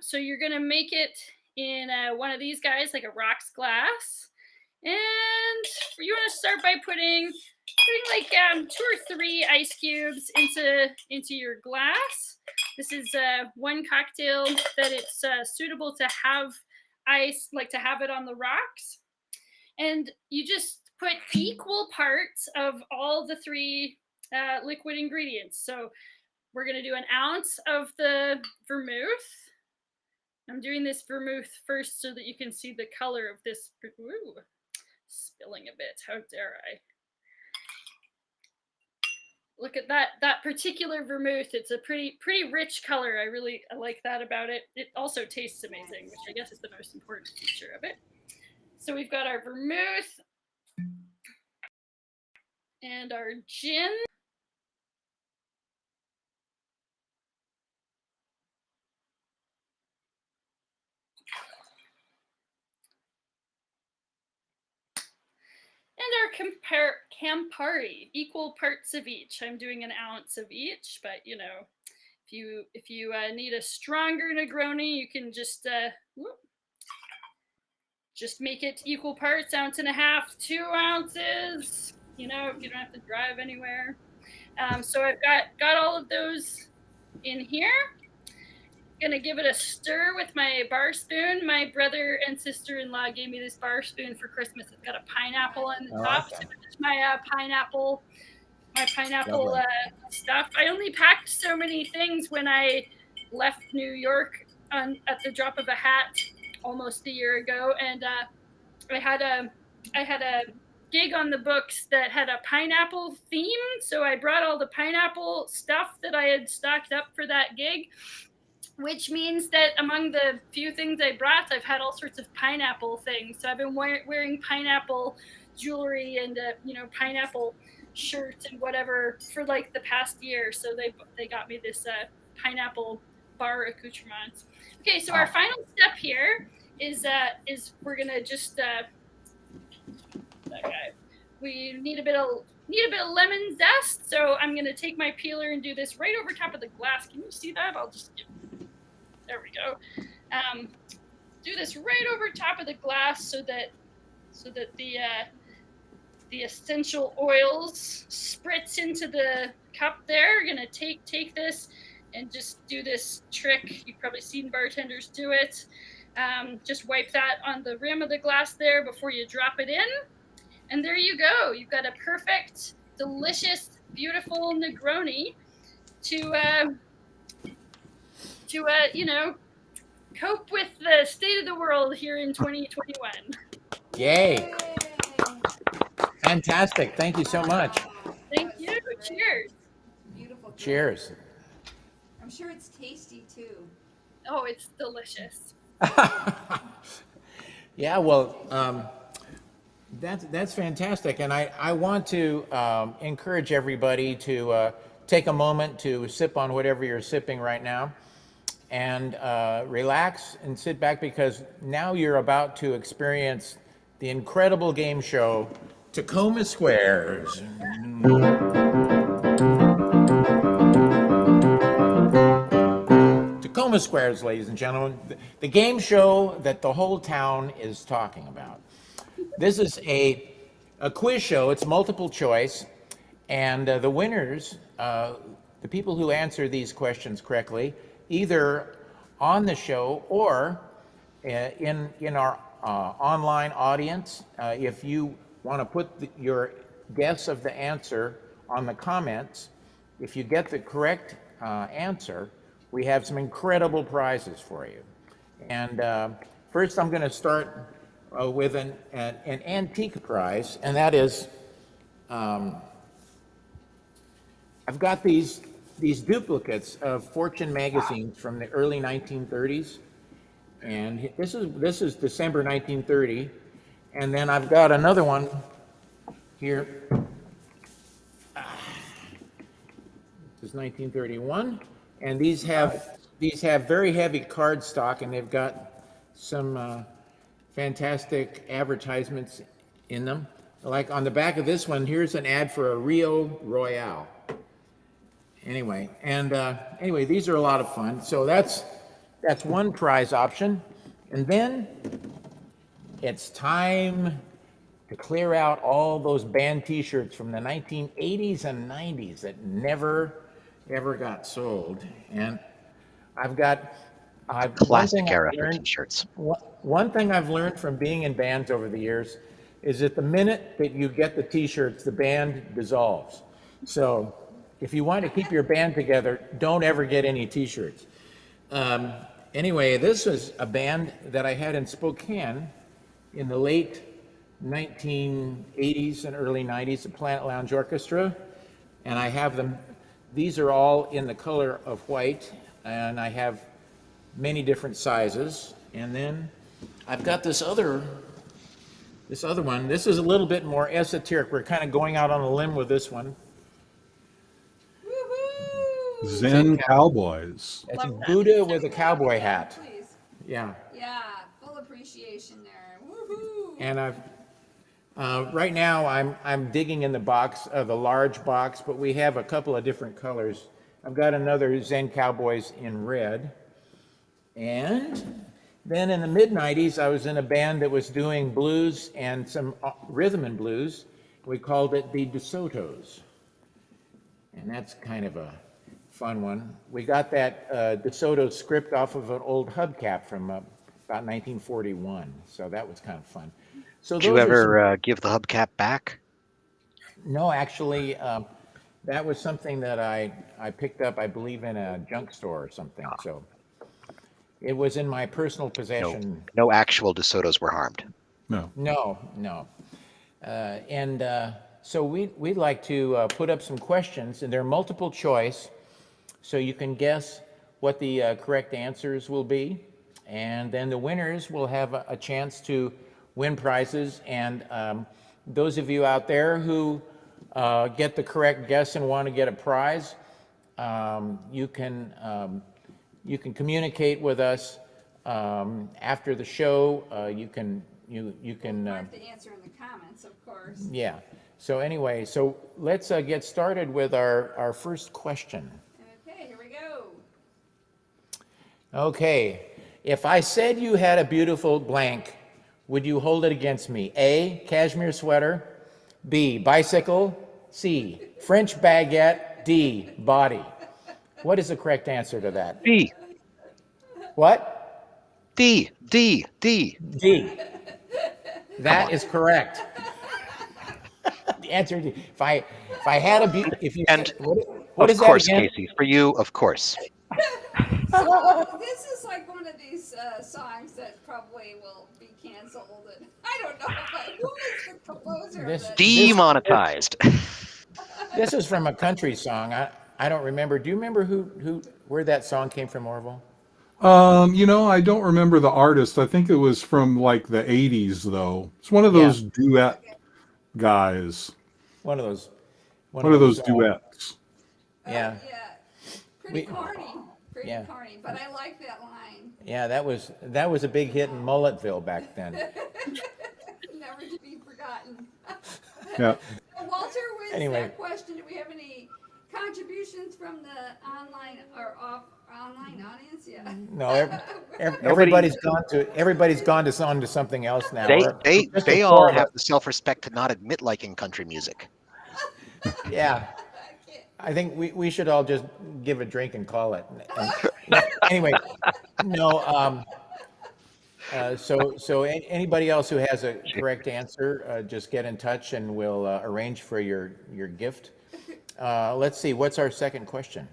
[SPEAKER 2] So you're gonna make it in one of these guys, like a rocks glass, And you want to start by putting like 2 or 3 ice cubes into your glass. This is one cocktail that it's suitable to have ice, like to have it on the rocks. And you just put equal parts of all the 3 liquid ingredients. So we're going to do an ounce of the vermouth. I'm doing this vermouth first so that you can see the color of this. Ooh, spilling a bit. How dare I? Look at that particular vermouth. It's a pretty rich color. I like that about it. It also tastes amazing, which I guess is the most important feature of it. So we've got our vermouth and our gin. And our Campari, equal parts of each. I'm doing an ounce of each, but you know, if you need a stronger Negroni, you can just make it equal parts, 1.5 ounces, 2 ounces. You know, if you don't have to drive anywhere. So I've got all of those in here. Gonna give it a stir with my bar spoon. My brother and sister-in-law gave me this bar spoon for Christmas. It's got a pineapple on the top. So it's my pineapple stuff. I only packed so many things when I left New York at the drop of a hat almost a year ago, and I had a gig on the books that had a pineapple theme. So I brought all the pineapple stuff that I had stocked up for that gig, which means that among the few things I brought, I've had all sorts of pineapple things. So I've been wearing pineapple jewelry and pineapple shirt and whatever for like the past year. So they got me this pineapple bar accoutrement. Okay, so our final step here is we're gonna just we need a bit of lemon zest. So I'm gonna take my peeler and do this right over top of the glass. Can you see that? I'll just there we go. Do this right over top of the glass so that the essential oils spritz into the cup there. You're gonna take this and just do this trick. You've probably seen bartenders do it. Just wipe that on the rim of the glass there before you drop it in. And there you go. You've got a perfect, delicious, beautiful Negroni to cope with the state of the world here in 2021.
[SPEAKER 1] Yay. Fantastic. Thank you so much.
[SPEAKER 2] Thank you. Cheers.
[SPEAKER 5] Beautiful. Drink.
[SPEAKER 1] Cheers.
[SPEAKER 5] I'm sure it's tasty too.
[SPEAKER 2] Oh, it's delicious.
[SPEAKER 1] Yeah, well, that's fantastic. And I want to encourage everybody to take a moment to sip on whatever you're sipping right now and relax and sit back, because now you're about to experience the incredible game show, Tacoma Squares. Tacoma Squares, ladies and gentlemen, the game show that the whole town is talking about. This is a quiz show. It's multiple choice, and the winners, the people who answer these questions correctly, either on the show or in our online audience. If you want to put your guess of the answer on the comments, if you get the correct answer, we have some incredible prizes for you. And first I'm going to start with an antique prize, and that is, I've got these duplicates of Fortune magazines from the early 1930s, and this is December 1930, and then I've got another one here. This is 1931, and these have very heavy cardstock, and they've got some fantastic advertisements in them. Like on the back of this one, here's an ad for a Rio Royale. Anyway, these are a lot of fun. So that's one prize option. And then it's time to clear out all those band T-shirts from the 1980s and 90s that never ever got sold. And I've got
[SPEAKER 4] Classic era for T-shirts.
[SPEAKER 1] One thing I've learned from being in bands over the years is that the minute that you get the T-shirts, the band dissolves. So if you want to keep your band together, don't ever get any T-shirts. Anyway, this was a band that I had in Spokane in the late 1980s and early 90s, the Planet Lounge Orchestra, and I have them. These are all in the color of white, and I have many different sizes. And then I've got this other one. This is a little bit more esoteric. We're kind of going out on a limb with this one.
[SPEAKER 5] Woohoo!
[SPEAKER 3] Zen Cowboys.
[SPEAKER 1] It's a Buddha with a cowboy hat.
[SPEAKER 5] Please.
[SPEAKER 1] Yeah.
[SPEAKER 5] Yeah, full appreciation there. Woohoo!
[SPEAKER 1] And right now I'm digging in the box, the large box, but we have a couple of different colors. I've got another Zen Cowboys in red. And then in the mid-90s, I was in a band that was doing blues and some rhythm and blues. We called it the DeSotos. And that's kind of a fun one. We got that DeSoto script off of an old hubcap from about 1941. So that was kind of fun. So
[SPEAKER 4] Did you ever give the hubcap back?
[SPEAKER 1] No, actually, that was something that I picked up, I believe, in a junk store or something. So it was in my personal possession.
[SPEAKER 4] No actual DeSotos were harmed.
[SPEAKER 3] No.
[SPEAKER 1] No. So we'd like to put up some questions, and they're multiple choice, so you can guess what the correct answers will be. And then the winners will have a chance to win prizes. And those of you out there who get the correct guess and want to get a prize, you can communicate with us after the show. You can
[SPEAKER 5] We'll have to answer in the comments, of course.
[SPEAKER 1] Yeah. So anyway, so let's get started with our first question.
[SPEAKER 5] Okay, here we go.
[SPEAKER 1] Okay. If I said you had a beautiful blank, would you hold it against me? A, cashmere sweater. B, bicycle. C, French baguette. D, body. What is the correct answer to that?
[SPEAKER 4] D.
[SPEAKER 1] What?
[SPEAKER 4] D.
[SPEAKER 1] D. That is correct. The answer is if I had a if you
[SPEAKER 4] And
[SPEAKER 1] said, what is
[SPEAKER 4] of course,
[SPEAKER 1] that again?
[SPEAKER 4] Casey, for you, of course.
[SPEAKER 5] So this is like one of these songs that probably will be canceled. And I don't know, but who is the composer of this?
[SPEAKER 4] Demonetized.
[SPEAKER 1] This is from a country song. I don't remember. Do you remember where that song came from, Orville?
[SPEAKER 3] I don't remember the artist. I think it was from like the 80s, though. It's one of those duet guys.
[SPEAKER 1] One of those
[SPEAKER 3] duets.
[SPEAKER 1] Yeah.
[SPEAKER 5] Pretty corny.
[SPEAKER 1] Yeah.
[SPEAKER 5] Corny, but I like that line.
[SPEAKER 1] Yeah, that was a big hit in Mulletville back then.
[SPEAKER 5] Never to be forgotten.
[SPEAKER 3] Yeah.
[SPEAKER 5] Walter, with
[SPEAKER 1] Anyway.
[SPEAKER 5] that question, do we have any contributions from the online or online audience? Yeah.
[SPEAKER 1] No, everybody's gone on to something else now.
[SPEAKER 4] They all have the self-respect to not admit liking country music.
[SPEAKER 1] Yeah. I think we should all just give a drink and call it. Anyway, no. So anybody else who has a correct answer, just get in touch and we'll arrange for your gift. Let's see. What's our second question?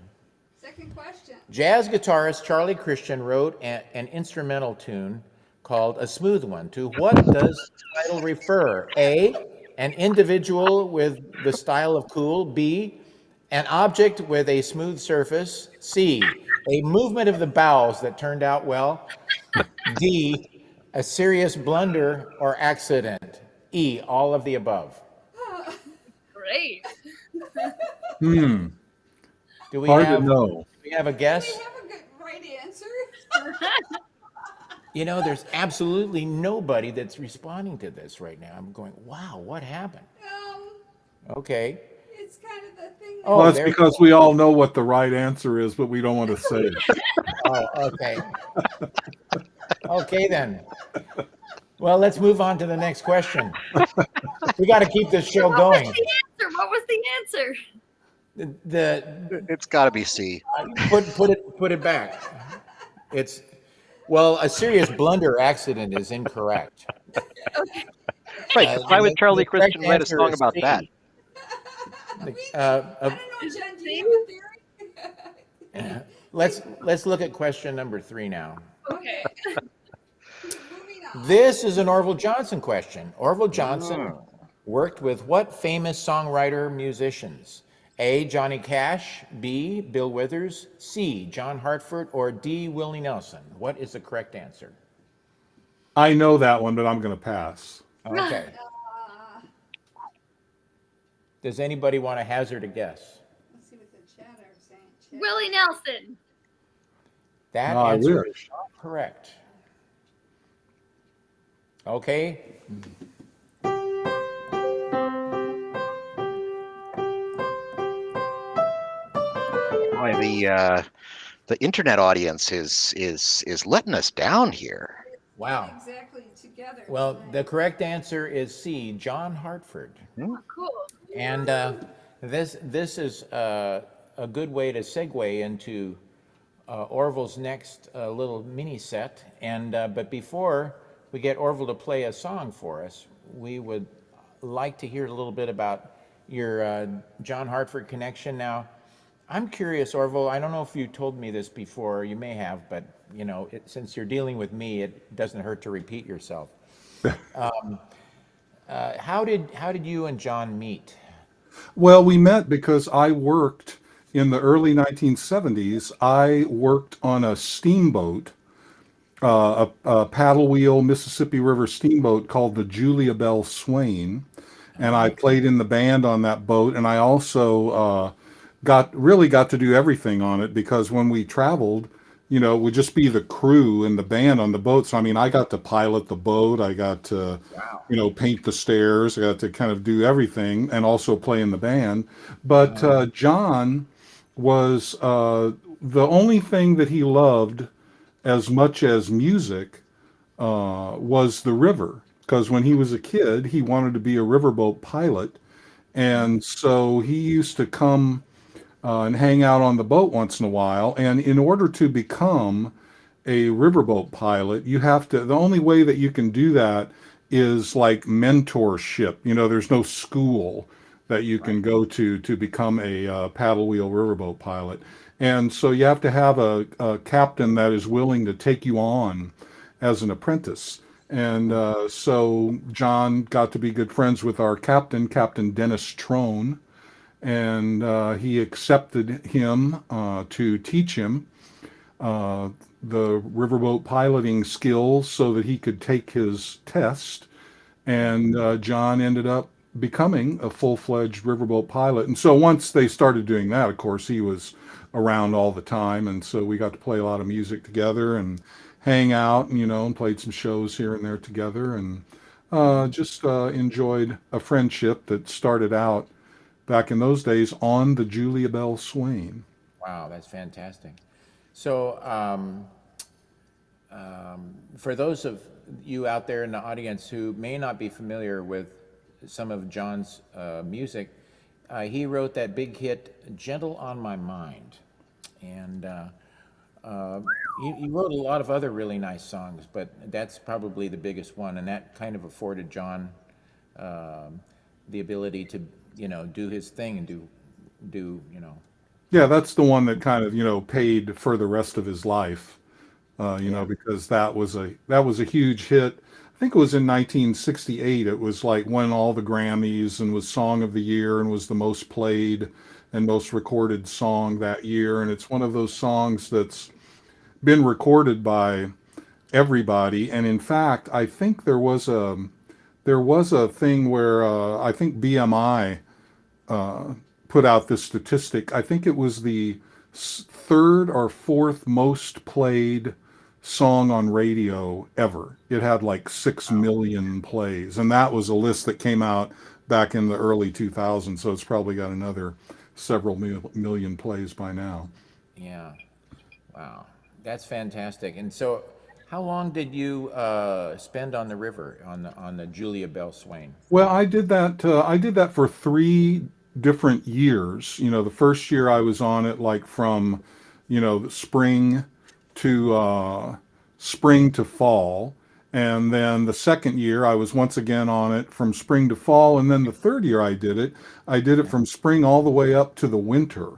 [SPEAKER 5] Second question.
[SPEAKER 1] Jazz guitarist Charlie Christian wrote an instrumental tune called "A Smooth One." To what does the title refer? A, an individual with the style of cool. B, an object with a smooth surface. C, a movement of the bowels that turned out well. D, a serious blunder or accident. E, all of the above.
[SPEAKER 2] Great.
[SPEAKER 1] Do we
[SPEAKER 3] Hard
[SPEAKER 1] have
[SPEAKER 3] to know.
[SPEAKER 1] Do we have a guess?
[SPEAKER 5] Do we have a good right answer?
[SPEAKER 1] There's absolutely nobody that's responding to this right now. I'm going, wow, what happened? Okay.
[SPEAKER 5] It's kind of the thing.
[SPEAKER 1] Oh,
[SPEAKER 3] Well, that's
[SPEAKER 1] there-
[SPEAKER 3] because we all know what the right answer is, but we don't want to say it.
[SPEAKER 1] Oh, okay. Okay then. Well, let's move on to the next question. We got to keep this show going.
[SPEAKER 2] What was the answer?
[SPEAKER 4] It's got to be C.
[SPEAKER 1] Put it back. It's a serious blunder accident is incorrect.
[SPEAKER 4] Right. Why would Charlie
[SPEAKER 1] the correct
[SPEAKER 4] Christian write a
[SPEAKER 1] answer
[SPEAKER 4] song
[SPEAKER 1] is
[SPEAKER 4] about
[SPEAKER 1] C.
[SPEAKER 4] that?
[SPEAKER 5] I don't know, Jen, do you have a theory?
[SPEAKER 1] Let's look at question number 3 now.
[SPEAKER 2] Okay.
[SPEAKER 5] Moving on.
[SPEAKER 1] This is an Orville Johnson question. Orville Johnson worked with what famous songwriter musicians? A. Johnny Cash, B. Bill Withers, C. John Hartford, or D. Willie Nelson? What is the correct answer?
[SPEAKER 3] I know that one, but I'm going to pass.
[SPEAKER 1] Okay. Does anybody want to hazard a guess?
[SPEAKER 5] Let's see what the chatter is saying.
[SPEAKER 2] Willie Nelson.
[SPEAKER 1] That
[SPEAKER 3] No, I
[SPEAKER 1] answer
[SPEAKER 3] wish.
[SPEAKER 1] is not correct. Okay.
[SPEAKER 4] Boy, the internet audience is letting us down here.
[SPEAKER 1] Wow.
[SPEAKER 5] Exactly together.
[SPEAKER 1] Well, the correct answer is C. John Hartford.
[SPEAKER 2] Oh, cool.
[SPEAKER 1] And this is a good way to segue into Orville's next little mini set. And but before we get Orville to play a song for us, we would like to hear a little bit about your John Hartford connection. Now, I'm curious, Orville. I don't know if you told me this before. You may have, but you know, since you're dealing with me, it doesn't hurt to repeat yourself. How did you and John meet?
[SPEAKER 3] Well, we met because I worked in the early 1970s. I worked on a steamboat, a paddle wheel Mississippi River steamboat called the Julia Bell Swain, and I played in the band on that boat. And I also got to do everything on it because when we traveled, you know, it would just be the crew and the band on the boat. So, I mean, I got to pilot the boat. I got to, you know, paint the stairs. I got to kind of do everything and also play in the band. But John was the only thing that he loved as much as music was the river. Because when he was a kid, he wanted to be a riverboat pilot. And so he used to come and hang out on the boat once in a while. And in order to become a riverboat pilot, the only way that you can do that is like mentorship. You know, there's no school that you can go to become a paddle wheel riverboat pilot. And so you have to have a captain that is willing to take you on as an apprentice. And so John got to be good friends with our captain, Captain Dennis Trone. And he accepted him to teach him the riverboat piloting skills so that he could take his test. And John ended up becoming a full-fledged riverboat pilot. And so once they started doing that, of course, he was around all the time. And so we got to play a lot of music together and hang out, you know, and played some shows here and there together. And just enjoyed a friendship that started out back in those days on the Julia Bell Swain.
[SPEAKER 1] Wow, that's fantastic. So for those of you out there in the audience who may not be familiar with some of John's music, he wrote that big hit, Gentle on My Mind. And he wrote a lot of other really nice songs, but that's probably the biggest one. And that kind of afforded John the ability to, you know, do his thing and do, you know.
[SPEAKER 3] Yeah, that's the one that kind of, you know, paid for the rest of his life, you know, because that was a huge hit. I think it was in 1968. It was like won all the Grammys and was Song of the Year and was the most played and most recorded song that year. And it's one of those songs that's been recorded by everybody. And in fact, I think there was a thing where I think BMI put out this statistic. I think it was the third or fourth most played song on radio ever. It had like 6 million plays, and that was a list that came out back in the early 2000s, so it's probably got another several million plays by now.
[SPEAKER 1] Yeah. Wow. That's fantastic. And so How long did you spend on the river on the Julia Bell Swain?
[SPEAKER 3] Well, I did that. I did that for 3 different years. The first year I was on it, like from, the to spring to fall, and then the second year I was once again on it from spring to fall, and then the third year I did it from spring all the way up to the winter,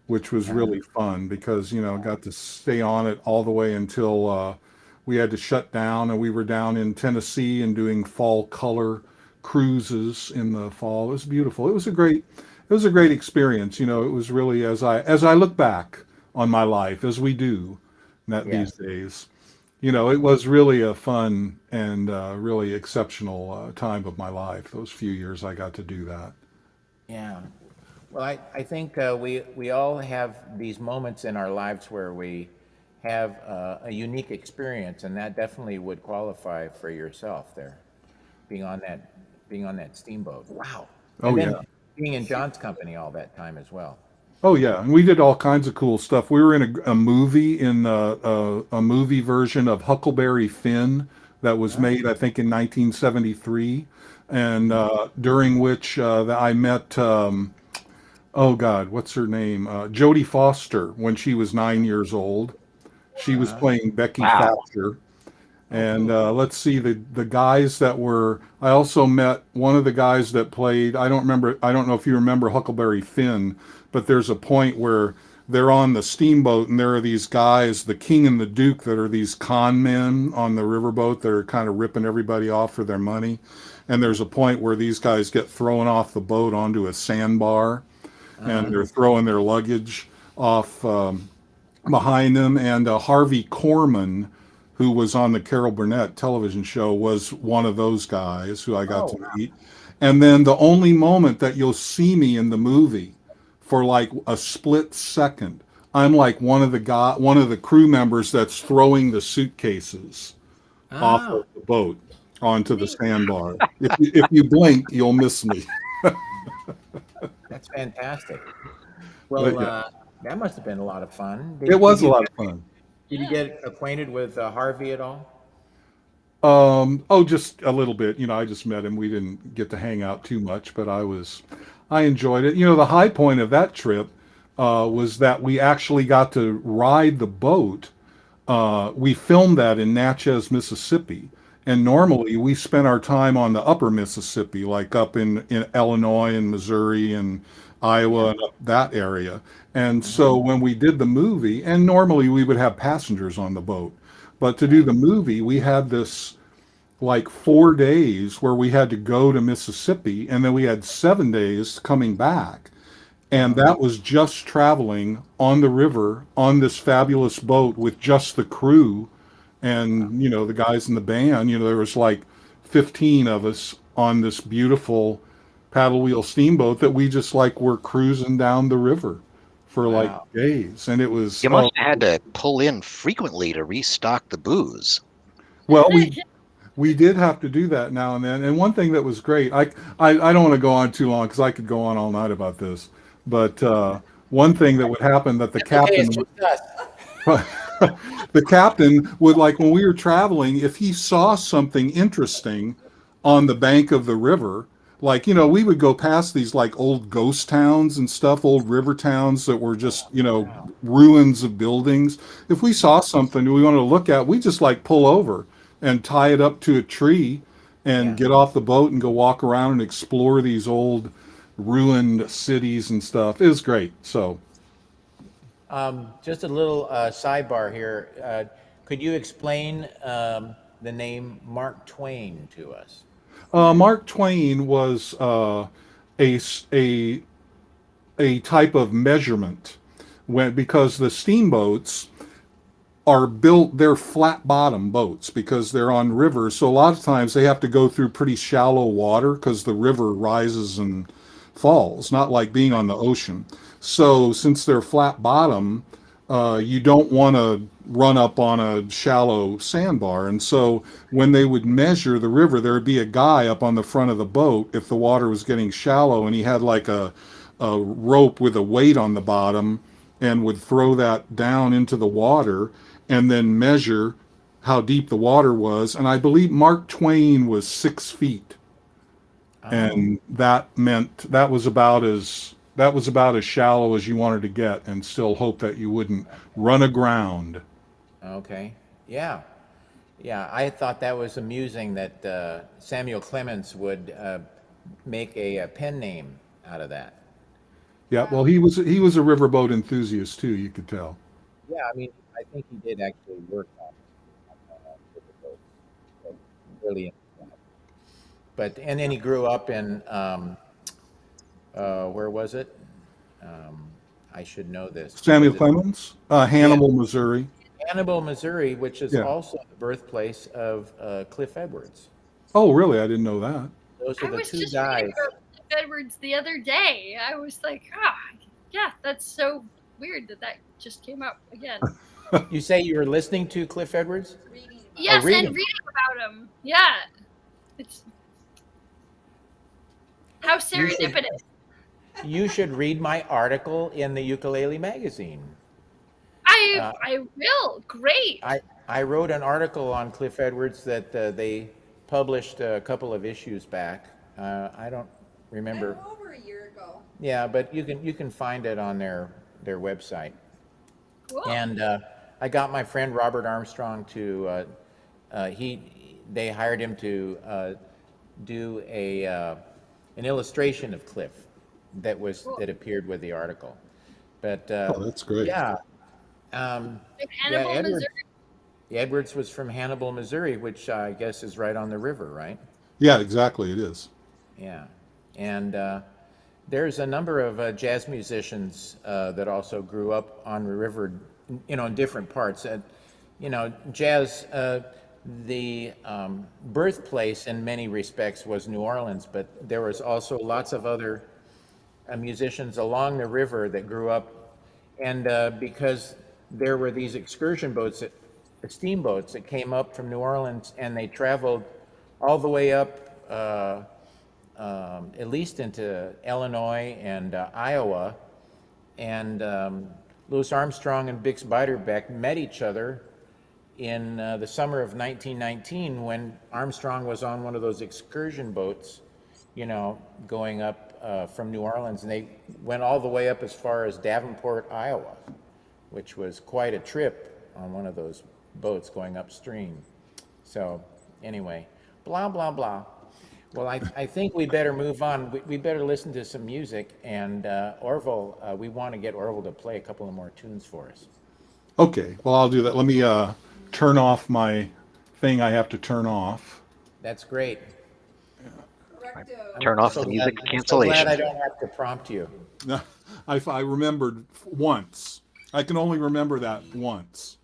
[SPEAKER 3] which was really fun because I got to stay on it all the way until we had to shut down, and we were down in Tennessee and doing fall color cruises in the fall. It was beautiful. It was a great experience. It was really, as I look back on my life, as we do these
[SPEAKER 1] Yes.
[SPEAKER 3] days, it was really a fun and really exceptional time of my life. Those few years I got to do that.
[SPEAKER 1] Yeah. Well, I think we all have these moments in our lives where we have a unique experience, and that definitely would qualify for yourself there, being on that steamboat. Wow.
[SPEAKER 3] Oh
[SPEAKER 1] And then
[SPEAKER 3] yeah.
[SPEAKER 1] being in John's company all that time as well.
[SPEAKER 3] Oh yeah, and we did all kinds of cool stuff. We were in a movie in a movie version of Huckleberry Finn that was made, I think, in 1973, and during which I met, oh God, what's her name? Jodie Foster when she was 9 years old. She was playing Becky
[SPEAKER 4] Wow.
[SPEAKER 3] Thatcher. And let's see, the guys that were. I also met one of the guys that played. I don't remember. I don't know if you remember Huckleberry Finn, but there's a point where they're on the steamboat and there are these guys, the King and the Duke, that are these con men on the riverboat that are kind of ripping everybody off for their money. And there's a point where these guys get thrown off the boat onto a sandbar, and they're throwing their luggage off behind them. And Harvey Korman, who was on the Carol Burnett television show, was one of those guys who I got
[SPEAKER 1] Oh,
[SPEAKER 3] to meet. And then the only moment that you'll see me in the movie for like a split second, I'm like one of the crew members that's throwing the suitcases off
[SPEAKER 1] ah,
[SPEAKER 3] of the boat onto the sandbar. If you blink, you'll miss me.
[SPEAKER 1] that's fantastic.
[SPEAKER 3] But
[SPEAKER 1] Well,
[SPEAKER 3] yeah,
[SPEAKER 1] that must have been a lot of fun.
[SPEAKER 3] it was a lot of fun.
[SPEAKER 1] Did you get acquainted with Harvey at all?
[SPEAKER 3] Oh, just a little bit. I just met him. We didn't get to hang out too much, but I enjoyed it. The high point of that trip was that we actually got to ride the boat. We filmed that in Natchez, Mississippi, and normally we spent our time on the upper Mississippi, like up in Illinois and Missouri and Iowa and up that area. And so when we did the movie, and normally we would have passengers on the boat, but to do the movie, we had this like 4 days where we had to go to Mississippi, and then we had 7 days coming back. And that was just traveling on the river on this fabulous boat with just the crew and, the guys in the band. There was like 15 of us on this beautiful paddle wheel steamboat that we just like were cruising down the river for like
[SPEAKER 1] Wow.
[SPEAKER 3] days. And it was,
[SPEAKER 4] You must have had to pull in frequently to restock the booze.
[SPEAKER 3] well, we did have to do that now and then. And one thing that was great, I don't want to go on too long because I could go on all night about this. But one thing that would happen that the
[SPEAKER 1] Okay,
[SPEAKER 3] captain,
[SPEAKER 1] it's just us.
[SPEAKER 3] the captain would, like, when we were traveling, if he saw something interesting on the bank of the river, like, we would go past these like old ghost towns and stuff, old river towns that were just, ruins of buildings. If we saw something we wanted to look at, we just like pull over and tie it up to a tree and
[SPEAKER 1] Yeah.
[SPEAKER 3] get off the boat and go walk around and explore these old ruined cities and stuff. It was great. So,
[SPEAKER 1] Just a little sidebar here. Could you explain the name Mark Twain to us?
[SPEAKER 3] Mark Twain was a, s- a type of measurement because the steamboats are built, they're flat bottom boats because they're on rivers. So a lot of times they have to go through pretty shallow water because the river rises and falls, not like being on the ocean. So since they're flat bottom, you don't want to run up on a shallow sandbar. And so when they would measure the river, there would be a guy up on the front of the boat if the water was getting shallow, and he had like a rope with a weight on the bottom and would throw that down into the water and then measure how deep the water was, and I believe Mark Twain was 6 feet, and that meant that was about as shallow as you wanted to get, and still hope that you wouldn't run aground.
[SPEAKER 1] Okay. Yeah. Yeah. I thought that was amusing that Samuel Clemens would make a pen name out of that.
[SPEAKER 3] Yeah, well, he was a riverboat enthusiast too. You could tell.
[SPEAKER 1] Yeah. I mean, I think he did actually work on really into that. But and then he grew up in where was it? I should know this.
[SPEAKER 3] Samuel
[SPEAKER 1] Was it
[SPEAKER 3] Clemens, Hannibal, Missouri.
[SPEAKER 1] Hannibal, Missouri, which is
[SPEAKER 3] Yeah.
[SPEAKER 1] also the birthplace of Cliff Edwards.
[SPEAKER 3] Oh, really? I didn't know that.
[SPEAKER 1] Those
[SPEAKER 2] I
[SPEAKER 1] are the
[SPEAKER 2] was
[SPEAKER 1] two
[SPEAKER 2] just
[SPEAKER 1] guys.
[SPEAKER 2] reading about Cliff Edwards the other day. I was like, yeah, that's so weird that just came up again.
[SPEAKER 1] You say you were listening to Cliff Edwards?
[SPEAKER 5] Reading about
[SPEAKER 2] Yes,
[SPEAKER 1] reading.
[SPEAKER 2] and reading about him. Yeah. It's how serendipitous.
[SPEAKER 1] You should read my article in the Ukulele magazine.
[SPEAKER 2] I will. Great.
[SPEAKER 1] I wrote an article on Cliff Edwards that they published a couple of issues back. I don't remember.
[SPEAKER 5] over a year ago.
[SPEAKER 1] Yeah, but you can find it on their website.
[SPEAKER 2] Cool.
[SPEAKER 1] And I got my friend Robert Armstrong to they hired him to do an illustration of Cliff that appeared with the article. But
[SPEAKER 3] Oh, that's great.
[SPEAKER 1] yeah.
[SPEAKER 2] In
[SPEAKER 1] Yeah,
[SPEAKER 2] Hannibal,
[SPEAKER 1] Edwards,
[SPEAKER 2] Missouri.
[SPEAKER 1] Edwards was from Hannibal, Missouri, which I guess is right on the river, right?
[SPEAKER 3] Yeah, exactly. It is.
[SPEAKER 1] Yeah. And there's a number of jazz musicians that also grew up on the river, in different parts. Jazz, the birthplace in many respects was New Orleans, but there was also lots of other musicians along the river that grew up. And because there were these excursion boats, steamboats that came up from New Orleans, and they traveled all the way up, at least into Illinois and Iowa. And Louis Armstrong and Bix Beiderbecke met each other in the summer of 1919 when Armstrong was on one of those excursion boats, going up from New Orleans, and they went all the way up as far as Davenport, Iowa, which was quite a trip on one of those boats going upstream. So anyway, blah, blah, blah. Well, I think we better move on. We better listen to some music, and Orville, we want to get Orville to play a couple of more tunes for us.
[SPEAKER 3] Okay, well, I'll do that. Let me turn off my thing I have to turn off.
[SPEAKER 1] That's great.
[SPEAKER 5] Correcto.
[SPEAKER 4] Turn off
[SPEAKER 1] So
[SPEAKER 4] the music
[SPEAKER 1] glad-
[SPEAKER 4] cancellation.
[SPEAKER 1] So glad I don't have to prompt you.
[SPEAKER 3] I remembered once. I can only remember that once.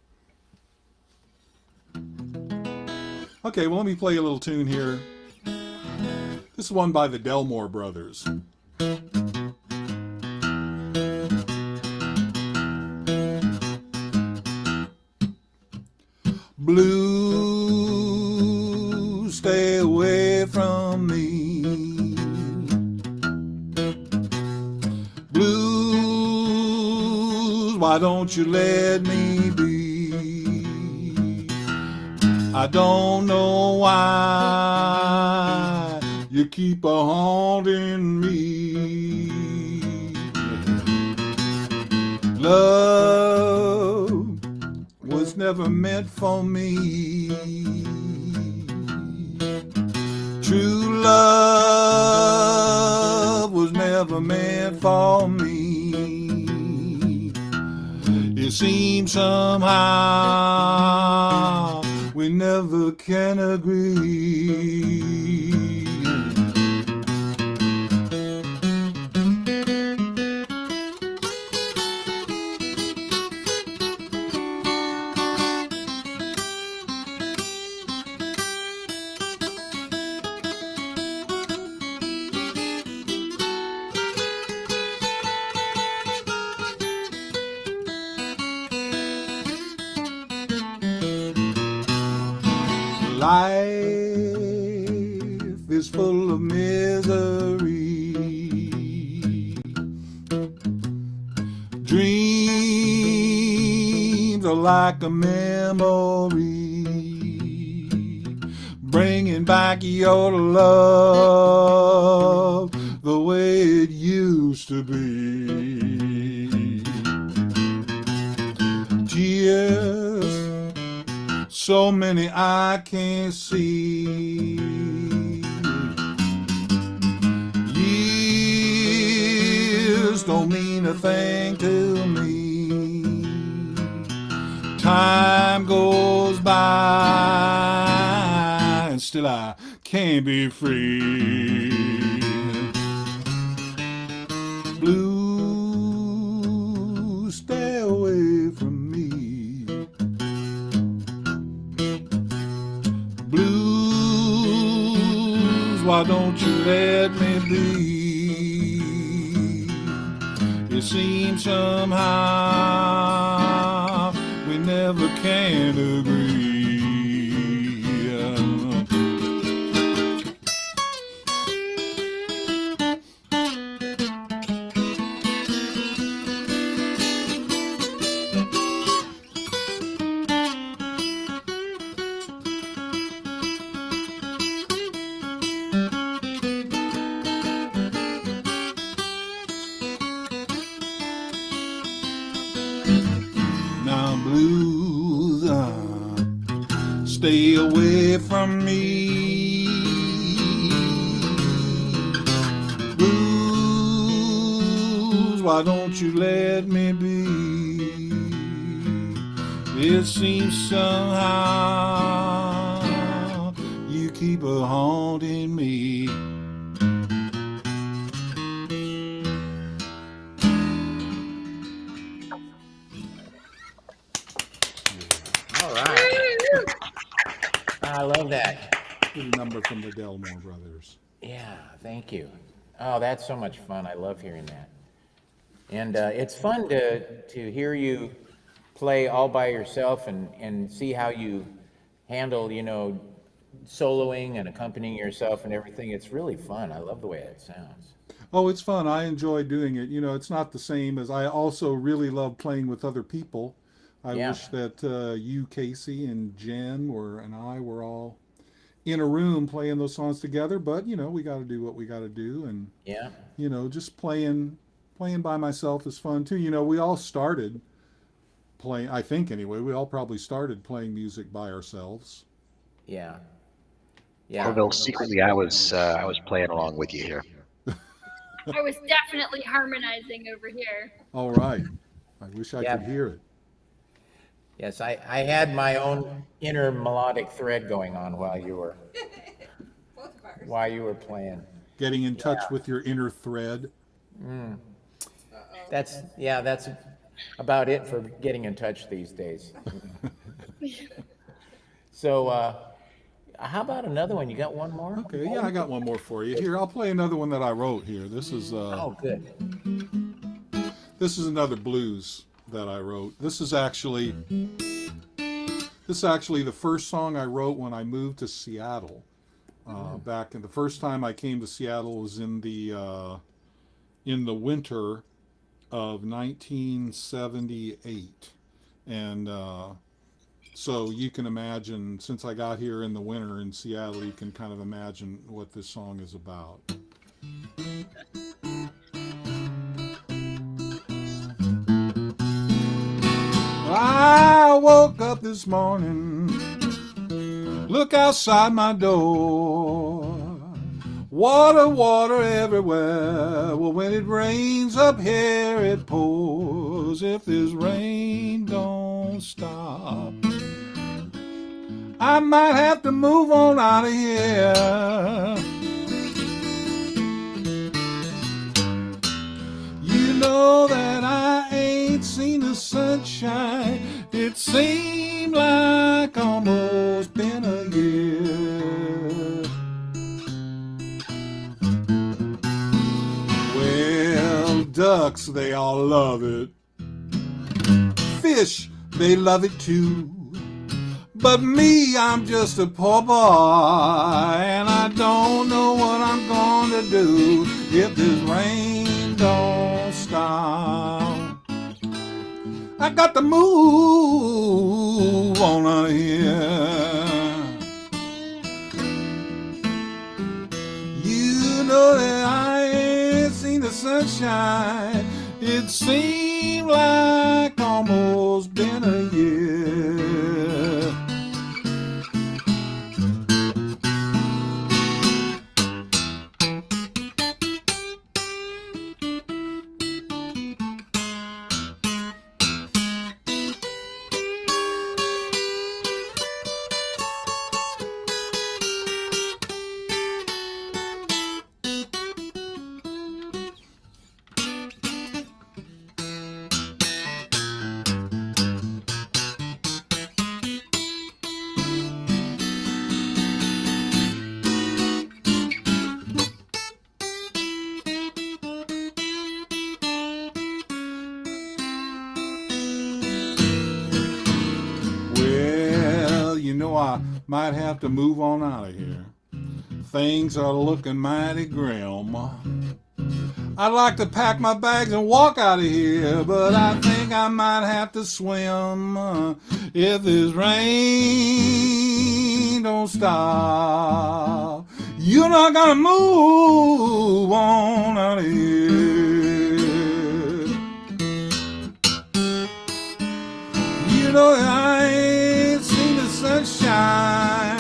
[SPEAKER 3] Okay, well, let me play a little tune here. This is one by the Delmore Brothers. Blue, stay away from me. Blues, why don't you let me be? I don't know why you keep a haunting me. Love was never meant for me. True love was never meant for me. It seems somehow we never can agree. Life is full of misery. Dreams are like a memory. bringing back your love the way it used to be. Tears, so many I can't see. Years don't mean a thing to me. Time goes by and still I can't be free. Blue, stay away from me. Blues, why don't you let me be? It seems somehow we never can agree. Now blues, stay away from me. Blues, why don't you let me be? It seems somehow you keep a haunting me.
[SPEAKER 1] All right. I love that.
[SPEAKER 3] Good number from the Delmore Brothers.
[SPEAKER 1] Yeah, thank you. Oh, that's so much fun. I love hearing that. And it's fun to hear you play all by yourself and see how you handle, soloing and accompanying yourself and everything. It's really fun. I love the way it sounds.
[SPEAKER 3] Oh, it's fun. I enjoy doing it. It's not the same as I also really love playing with other people. I
[SPEAKER 1] Yeah.
[SPEAKER 3] wish that you, Casey, and Jen and I were all in a room playing those songs together. But we got to do what we got to do, and
[SPEAKER 1] Yeah.
[SPEAKER 3] just playing by myself is fun too. We all started playing. I think anyway, we all probably started playing music by ourselves.
[SPEAKER 1] Yeah. Yeah.
[SPEAKER 4] Orville, secretly, I was playing along with you here.
[SPEAKER 2] I was definitely harmonizing over here.
[SPEAKER 3] All right. I wish I
[SPEAKER 1] Yeah.
[SPEAKER 3] could hear it.
[SPEAKER 1] Yes, I had my own inner melodic thread going on while you were
[SPEAKER 5] Both of ours.
[SPEAKER 1] playing.
[SPEAKER 3] Getting in touch with your inner thread.
[SPEAKER 1] That's about it for getting in touch these days. So, how about another one? You got one more?
[SPEAKER 3] Okay, yeah, I got one more for you. Here, I'll play another one that I wrote here. This is
[SPEAKER 1] Oh, good.
[SPEAKER 3] another blues that I wrote. This is actually the first song I wrote when I moved to Seattle. Back in the first time I came to Seattle was in the winter of 1978, and so you can imagine, since I got here in the winter in Seattle, you can kind of imagine what this song is about. I woke up this morning, look outside my door. Water, water everywhere. Well, when it rains up here, it pours. If this rain don't stop, I might have to move on out of here. You know that I ain't seen the sunshine. It seemed like almost been a year. Well, ducks, they all love it. Fish, they love it too. But me, I'm just a poor boy, and I don't know what I'm going to do if this rain don't stop. I got to move on out of here. sunshine. It seemed like almost been a year. I might have to move on out of here. Things are looking mighty grim. I'd like to pack my bags and walk out of here, but I think I might have to swim if this rain don't stop. You're not gonna move on out of here. You know I ain't seen the sunshine.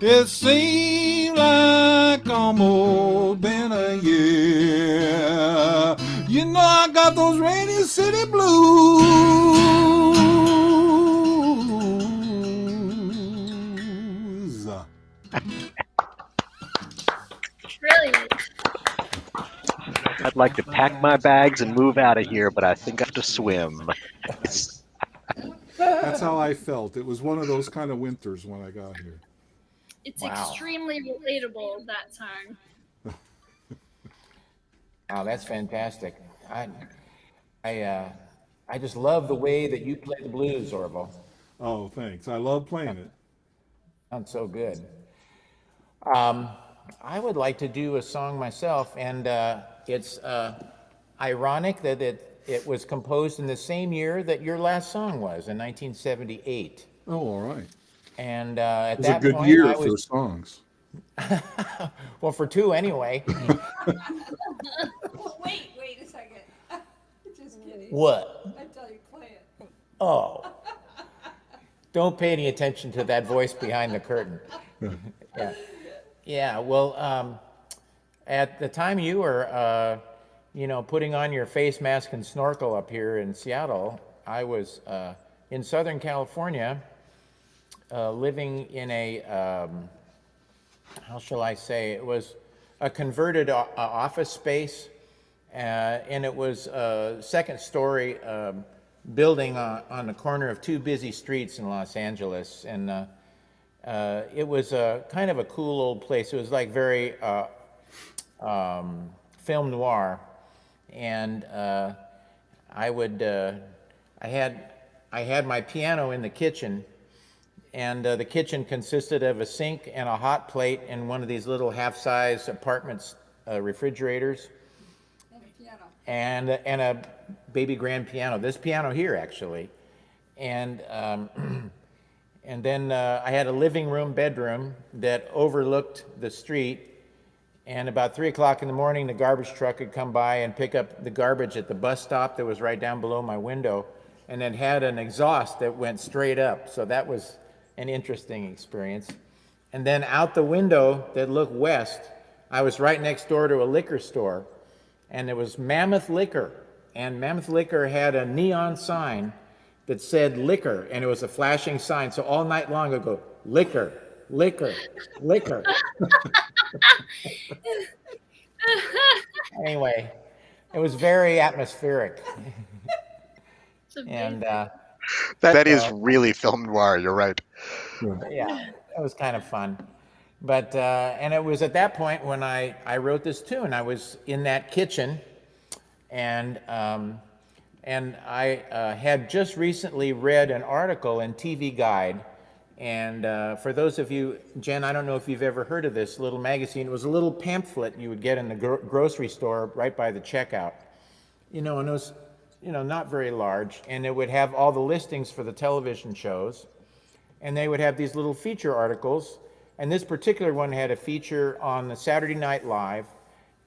[SPEAKER 3] It seemed like almost been a year. You know I got those rainy city blues.
[SPEAKER 2] Brilliant.
[SPEAKER 4] I'd like to pack my bags and move out of here, but I think I have to swim.
[SPEAKER 3] That's how I felt. It was one of those kind of winters when I got here.
[SPEAKER 2] It's
[SPEAKER 1] Wow.
[SPEAKER 2] extremely relatable, that song.
[SPEAKER 1] Wow, that's fantastic. I just love the way that you play the blues, Orville.
[SPEAKER 3] Oh, thanks. I love playing it.
[SPEAKER 1] Sounds so good. I would like to do a song myself, and it's ironic that it was composed in the same year that your last song was, in 1978.
[SPEAKER 3] Oh, all right.
[SPEAKER 1] And at
[SPEAKER 3] It was
[SPEAKER 1] that
[SPEAKER 3] a good
[SPEAKER 1] point,
[SPEAKER 3] year
[SPEAKER 1] I
[SPEAKER 3] for
[SPEAKER 1] was,
[SPEAKER 3] songs.
[SPEAKER 1] well, for two anyway.
[SPEAKER 5] Wait a second. Just kidding.
[SPEAKER 1] What?
[SPEAKER 5] Until you play it.
[SPEAKER 1] Oh. Don't pay any attention to that voice behind the curtain. Yeah. Yeah, well, at the time you were, putting on your face mask and snorkel up here in Seattle, I was in Southern California, living in a, how shall I say, it was a converted office space, and it was a second-story building on the corner of two busy streets in Los Angeles, and it was a kind of a cool old place. It was like very film noir, and I had my piano in the kitchen, and the kitchen consisted of a sink and a hot plate and one of these little half-size apartments refrigerators,
[SPEAKER 5] And a piano.
[SPEAKER 1] and a baby grand piano. This piano here, actually, and then I had a living room, bedroom that overlooked the street. And about 3 o'clock in the morning, the garbage truck would come by and pick up the garbage at the bus stop that was right down below my window, and it had an exhaust that went straight up. So that was an interesting experience. And then out the window that looked west, I was right next door to a liquor store, and it was Mammoth Liquor. And Mammoth Liquor had a neon sign that said liquor, and it was a flashing sign. So all night long I'd go, liquor, liquor, liquor. Anyway, it was very atmospheric. And
[SPEAKER 4] That is really film noir, you're right.
[SPEAKER 1] yeah, it was kind of fun. But, and it was at that point when I wrote this tune. I was in that kitchen, and I had just recently read an article in TV Guide. And for those of you, Jen, I don't know if you've ever heard of this little magazine. It was a little pamphlet you would get in the grocery store right by the checkout. And it was, not very large. And it would have all the listings for the television shows. And they would have these little feature articles. And this particular one had a feature on the Saturday Night Live,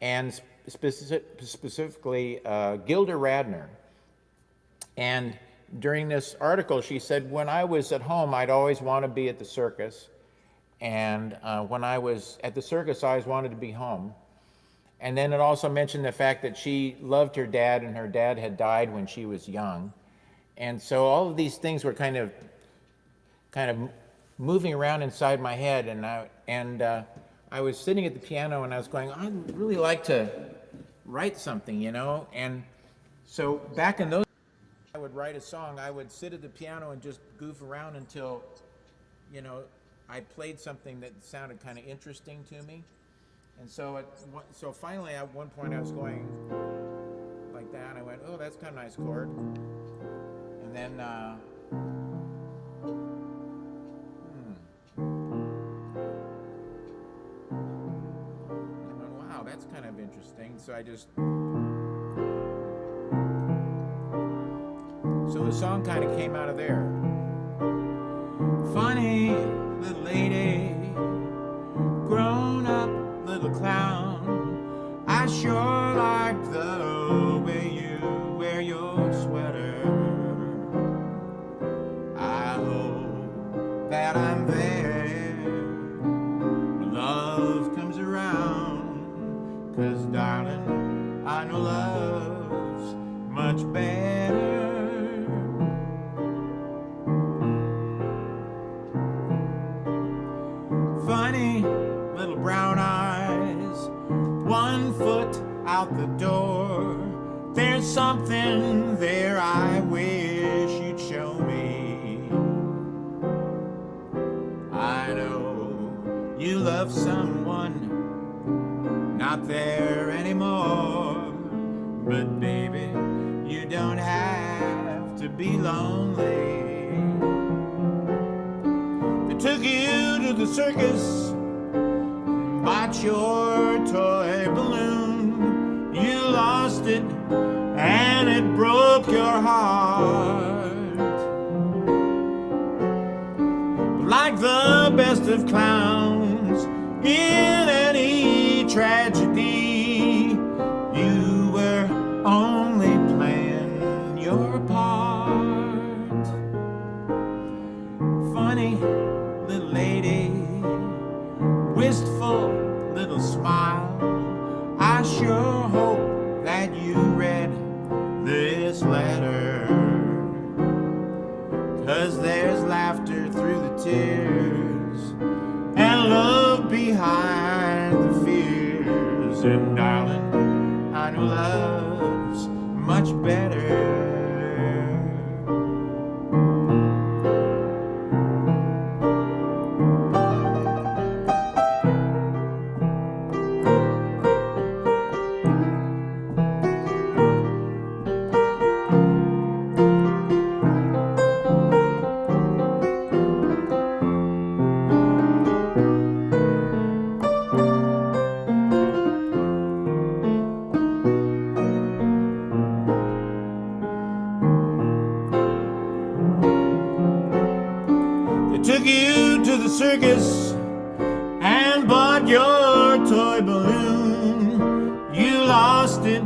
[SPEAKER 1] and specifically Gilda Radner. And during this article, she said, when I was at home, I'd always want to be at the circus. And when I was at the circus, I always wanted to be home. And then it also mentioned the fact that she loved her dad, and her dad had died when she was young. And so all of these things were kind of moving around inside my head. And I was sitting at the piano, and I was going, I'd really like to write something, you know? And so back in those days, I would write a song. I would sit at the piano and just goof around until, you know, I played something that sounded kind of interesting to me. And so finally at one point I was going like that, and I went, oh, that's kind of a nice chord. And then I went, wow, that's kind of interesting. So so the song kind of came out of there. Funny little lady, grown up little clown, I sure like the way you wear your sweater. I hope that I'm there when love comes around, 'cause darling, I know love's much better. Funny little brown eyes, 1 foot out the door. There's something there I wish you'd show me. I know you love someone not there anymore, but baby, you don't have to be lonely. They took you to the circus, bought your toy balloon. You lost it, and it broke your heart. But like the best of clowns in any tragedy, you were only playing your part. Funny little lady, wistful little smile, I sure hope that you read this letter, 'cause there's laughter through the tears and love behind the fears. And darling, I know love's much better. Took you to the circus and bought your toy balloon. You lost it,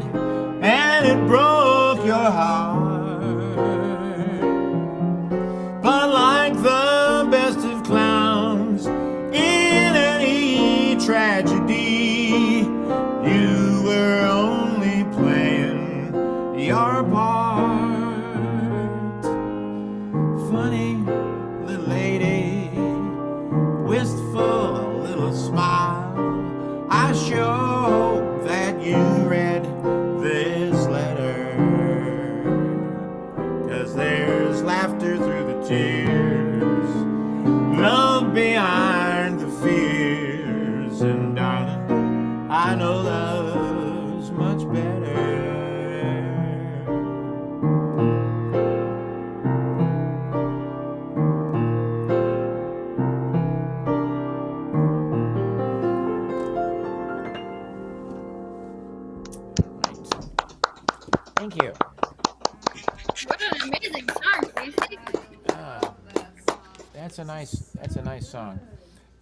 [SPEAKER 1] and it broke your heart. But like the best of clowns in any tragedy, you were only playing your part. Funny little lady, wistful little smile, I sure hope that you read this letter, 'cause there's laughter through the tears, love behind the fears. And darling, I know love's much better. Thank you.
[SPEAKER 2] What an amazing song, Casey.
[SPEAKER 1] That's a nice song.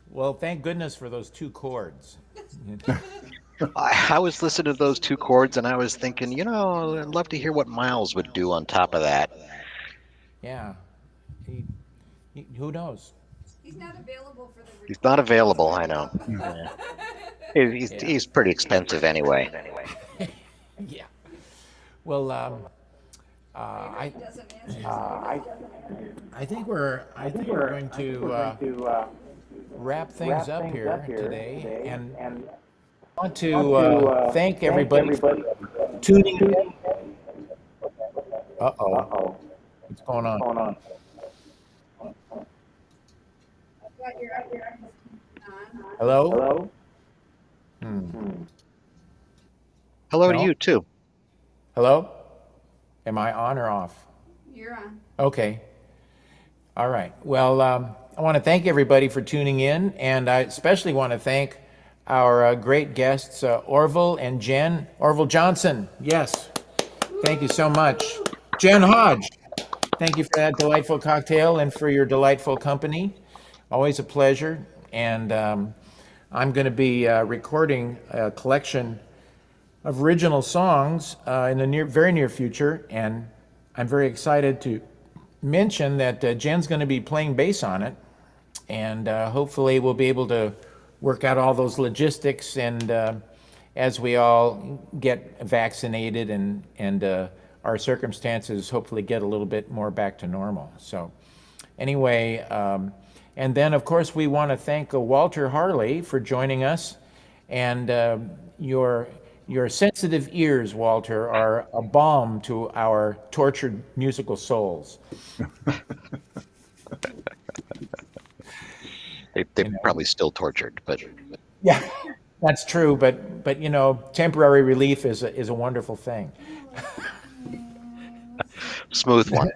[SPEAKER 1] Well, thank goodness for those 2 chords.
[SPEAKER 4] I was listening to those two chords, and I was thinking, I'd love to hear what Miles would do on top of that.
[SPEAKER 1] Yeah. Who knows?
[SPEAKER 5] He's not available for the recording.
[SPEAKER 4] He's not available, I
[SPEAKER 5] Let's
[SPEAKER 4] know.
[SPEAKER 5] look it up.
[SPEAKER 4] He's pretty expensive anyway.
[SPEAKER 1] Yeah. Well,
[SPEAKER 5] He doesn't answer.
[SPEAKER 1] I think we're going to wrap things up here today, and I want to thank everybody for tuning in. Uh-oh. What's going on?
[SPEAKER 5] Got your on.
[SPEAKER 1] Hello?
[SPEAKER 4] Hello
[SPEAKER 1] No?
[SPEAKER 4] to you, too.
[SPEAKER 1] Hello? Am I on or off?
[SPEAKER 5] You're on.
[SPEAKER 1] Okay. All right. Well, I want to thank everybody for tuning in, and I especially want to thank our great guests, Orville and Jen. Orville Johnson, yes. Thank you so much. Jen Hodge, thank you for that delightful cocktail and for your delightful company. Always a pleasure. And I'm going to be recording a collection of original songs in the very near future, and I'm very excited to mention that Jen's going to be playing bass on it, and hopefully we'll be able to work out all those logistics, and as we all get vaccinated and our circumstances hopefully get a little bit more back to normal. So anyway, and then of course we want to thank Walter Harley for joining us, and your sensitive ears, Walter, are a balm to our tortured musical souls.
[SPEAKER 4] They're probably still tortured, but
[SPEAKER 1] Yeah, that's true, but you know, temporary relief is a wonderful thing.
[SPEAKER 4] smooth one.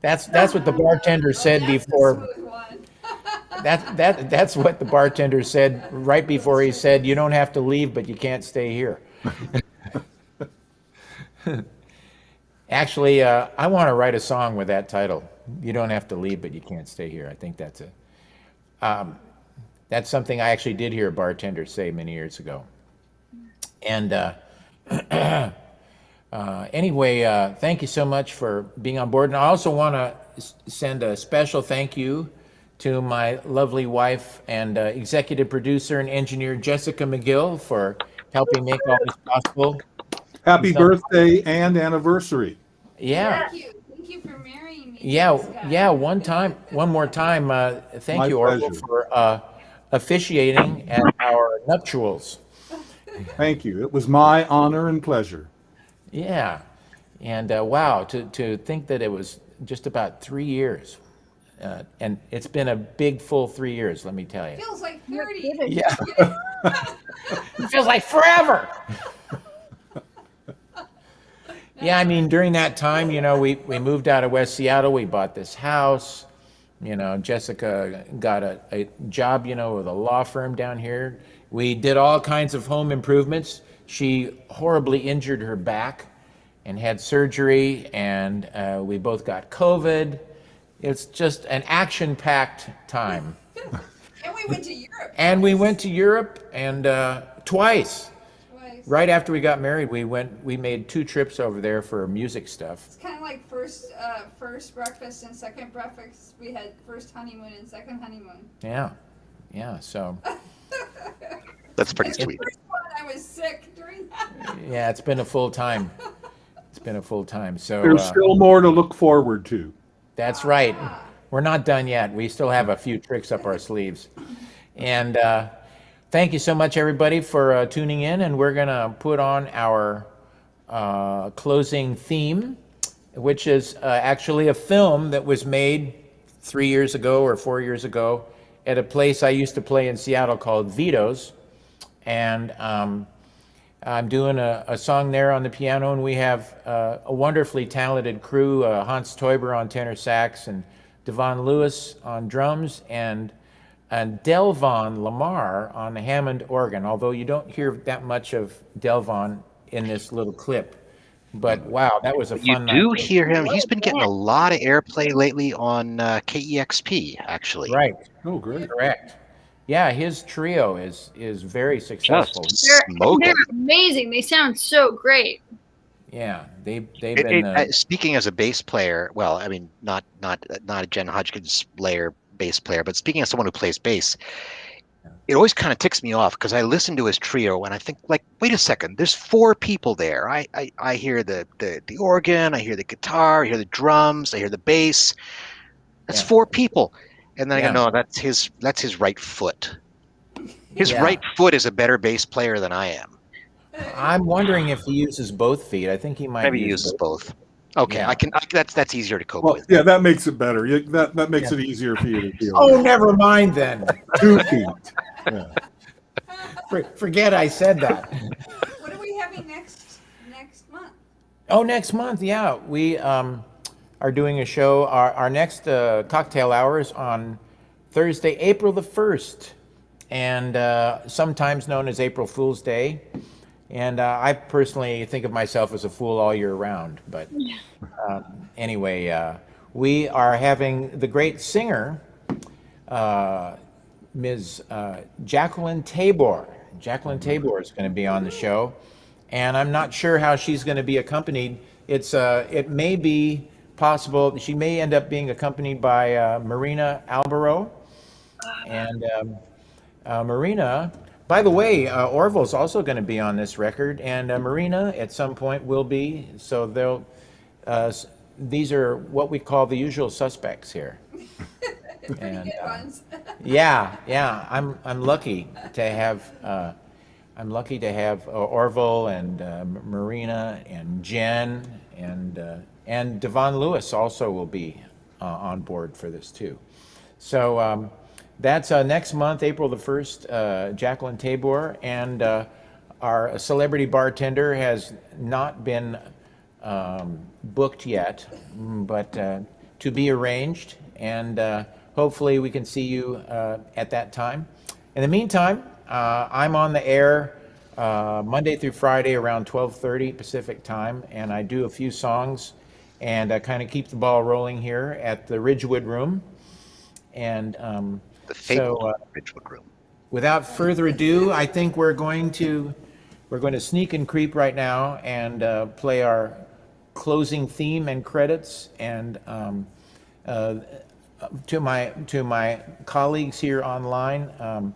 [SPEAKER 1] That's what the bartender said before.
[SPEAKER 5] Smooth one.
[SPEAKER 1] That's what the bartender said right before he said, "You don't have to leave, but you can't stay here." Actually, I want to write a song with that title. You don't have to leave, but you can't stay here. I think that's something I actually did hear a bartender say many years ago. And anyway, thank you so much for being on board. And I also want to send a special thank you to my lovely wife and executive producer and engineer, Jessica MacGill, for helping make all this possible.
[SPEAKER 3] Happy birthday and anniversary.
[SPEAKER 1] Yeah.
[SPEAKER 5] Thank you for marrying me.
[SPEAKER 1] Yeah. One more time. Thank
[SPEAKER 3] My
[SPEAKER 1] you, Orville,
[SPEAKER 3] pleasure.
[SPEAKER 1] for officiating at our nuptials.
[SPEAKER 3] Thank you. It was my honor and pleasure.
[SPEAKER 1] Yeah, and wow, to think that it was just about 3 years, and it's been a big full 3 years. Let me tell you.
[SPEAKER 5] Feels like 30.
[SPEAKER 1] Yeah, it feels like forever. Yeah, I mean, during that time, you know, we moved out of West Seattle. We bought this house. You know, Jessica got a job, you know, with a law firm down here. We did all kinds of home improvements. She horribly injured her back and had surgery, and we both got COVID. It's just an action-packed time.
[SPEAKER 5] And we went to Europe.
[SPEAKER 1] And we went to Europe, and twice.
[SPEAKER 5] Twice.
[SPEAKER 1] Right after we got married, we made 2 trips over there for music stuff.
[SPEAKER 5] It's kind of like first breakfast and second breakfast. We had first honeymoon and second honeymoon.
[SPEAKER 1] Yeah, so.
[SPEAKER 4] That's pretty
[SPEAKER 5] The
[SPEAKER 4] sweet.
[SPEAKER 5] first one, I was sick during that.
[SPEAKER 1] Yeah, it's been a full time. So
[SPEAKER 3] There's still more to look forward to.
[SPEAKER 1] that's right. We're not done yet. We still have a few tricks up our sleeves. And thank you so much, everybody, for tuning in. And we're going to put on our closing theme, which is actually a film that was made 3 years ago or 4 years ago at a place I used to play in Seattle called Vito's. And I'm doing a song there on the piano, and we have a wonderfully talented crew, Hans Teuber on tenor sax, and Devon Lewis on drums, and Delvon Lamar on the Hammond organ, although you don't hear that much of Delvon in this little clip. But wow, that was a
[SPEAKER 4] You
[SPEAKER 1] fun
[SPEAKER 4] do
[SPEAKER 1] night.
[SPEAKER 4] hear him. He's been getting a lot of airplay lately on KEXP, actually.
[SPEAKER 1] Right,
[SPEAKER 3] Oh, great.
[SPEAKER 1] correct. Yeah, his trio is very successful.
[SPEAKER 4] Just
[SPEAKER 2] They're
[SPEAKER 4] smoking.
[SPEAKER 2] amazing. They sound so great.
[SPEAKER 1] Yeah, they've been.
[SPEAKER 4] Speaking as a bass player, well, I mean, not a Jen Hodgkins layer bass player, but speaking as someone who plays bass, it always kind of ticks me off because I listen to his trio and I think, like, wait a second, there's 4 people there. I hear the organ, I hear the guitar, I hear the drums, I hear the bass. That's 4 people. And then I go, no, that's his right foot. His right foot is a better bass player than I am.
[SPEAKER 1] I'm wondering if he uses both feet. I think he might.
[SPEAKER 4] Maybe he uses both. Okay,
[SPEAKER 1] Yeah.
[SPEAKER 4] That's easier to cope with.
[SPEAKER 3] Yeah, that makes it better. That makes it easier for you to deal
[SPEAKER 1] Oh,
[SPEAKER 3] with.
[SPEAKER 1] never mind then.
[SPEAKER 3] 2 feet. Yeah.
[SPEAKER 1] Forget I said that.
[SPEAKER 5] What are we having next month?
[SPEAKER 1] Oh, next month, yeah. We are doing a show. Our next cocktail hours on Thursday, April the 1st, and sometimes known as April Fool's Day. And I personally think of myself as a fool all year round. But anyway, we are having the great singer, Ms. Jacqueline Tabor. Jacqueline Tabor is going to be on the show. And I'm not sure how she's going to be accompanied. It may be possible. She may end up being accompanied by Marina Albero. And Marina... By the way, Orville's also going to be on this record, and Marina at some point will be. So these are what we call the usual suspects here.
[SPEAKER 5] Pretty good ones.
[SPEAKER 1] Yeah. I'm lucky to have Orville and Marina and Jen and Devon Lewis also will be on board for this too. So. That's next month, April the 1st, Jacqueline Tabor, and our celebrity bartender has not been booked yet, but to be arranged, and hopefully we can see you at that time. In the meantime, I'm on the air Monday through Friday around 12:30 Pacific time, and I do a few songs and kind of keep the ball rolling here at the Ridgewood Room. And
[SPEAKER 4] the fabled Ridgewood Room.
[SPEAKER 1] Without further ado, I think we're going to sneak and creep right now and play our closing theme and credits. And to my colleagues here online,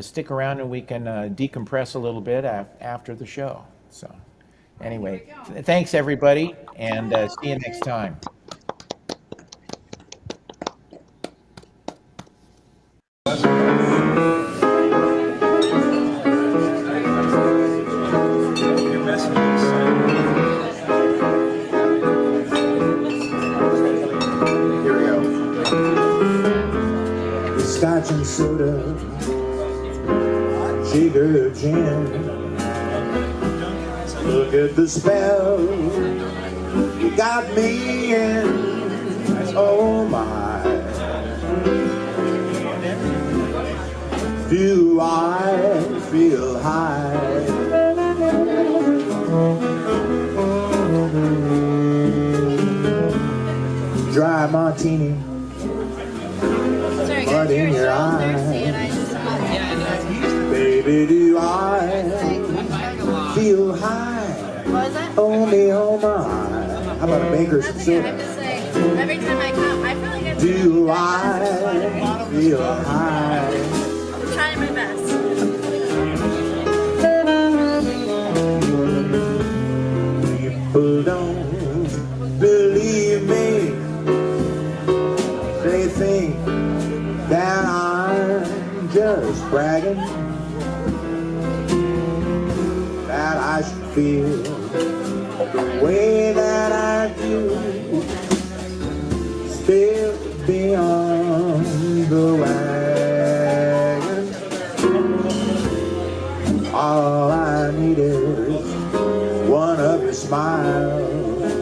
[SPEAKER 1] stick around and we can decompress a little bit after the show. So anyway, thanks everybody, and see you next time.
[SPEAKER 6] Scotch and soda, sugar gin. Look at the spell you got me in. Oh my, do I feel high? Dry martini, mud in your eyes. Baby, do I feel high? Oh me, oh my. How about a baker's soda?
[SPEAKER 7] Every time I come, I feel like I'm
[SPEAKER 6] Do I feel high?
[SPEAKER 7] trying my best.
[SPEAKER 6] People don't believe me. They think that I'm just bragging, that I should feel the way that I do, still beyond the wagon. All I need is one of your smiles,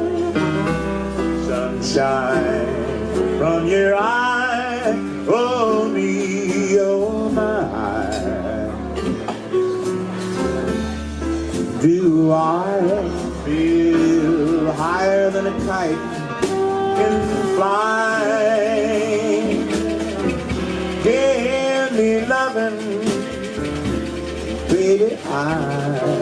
[SPEAKER 6] sunshine from your eye. Oh me, oh my. Do I feel higher than a kite can fly? Give me loving I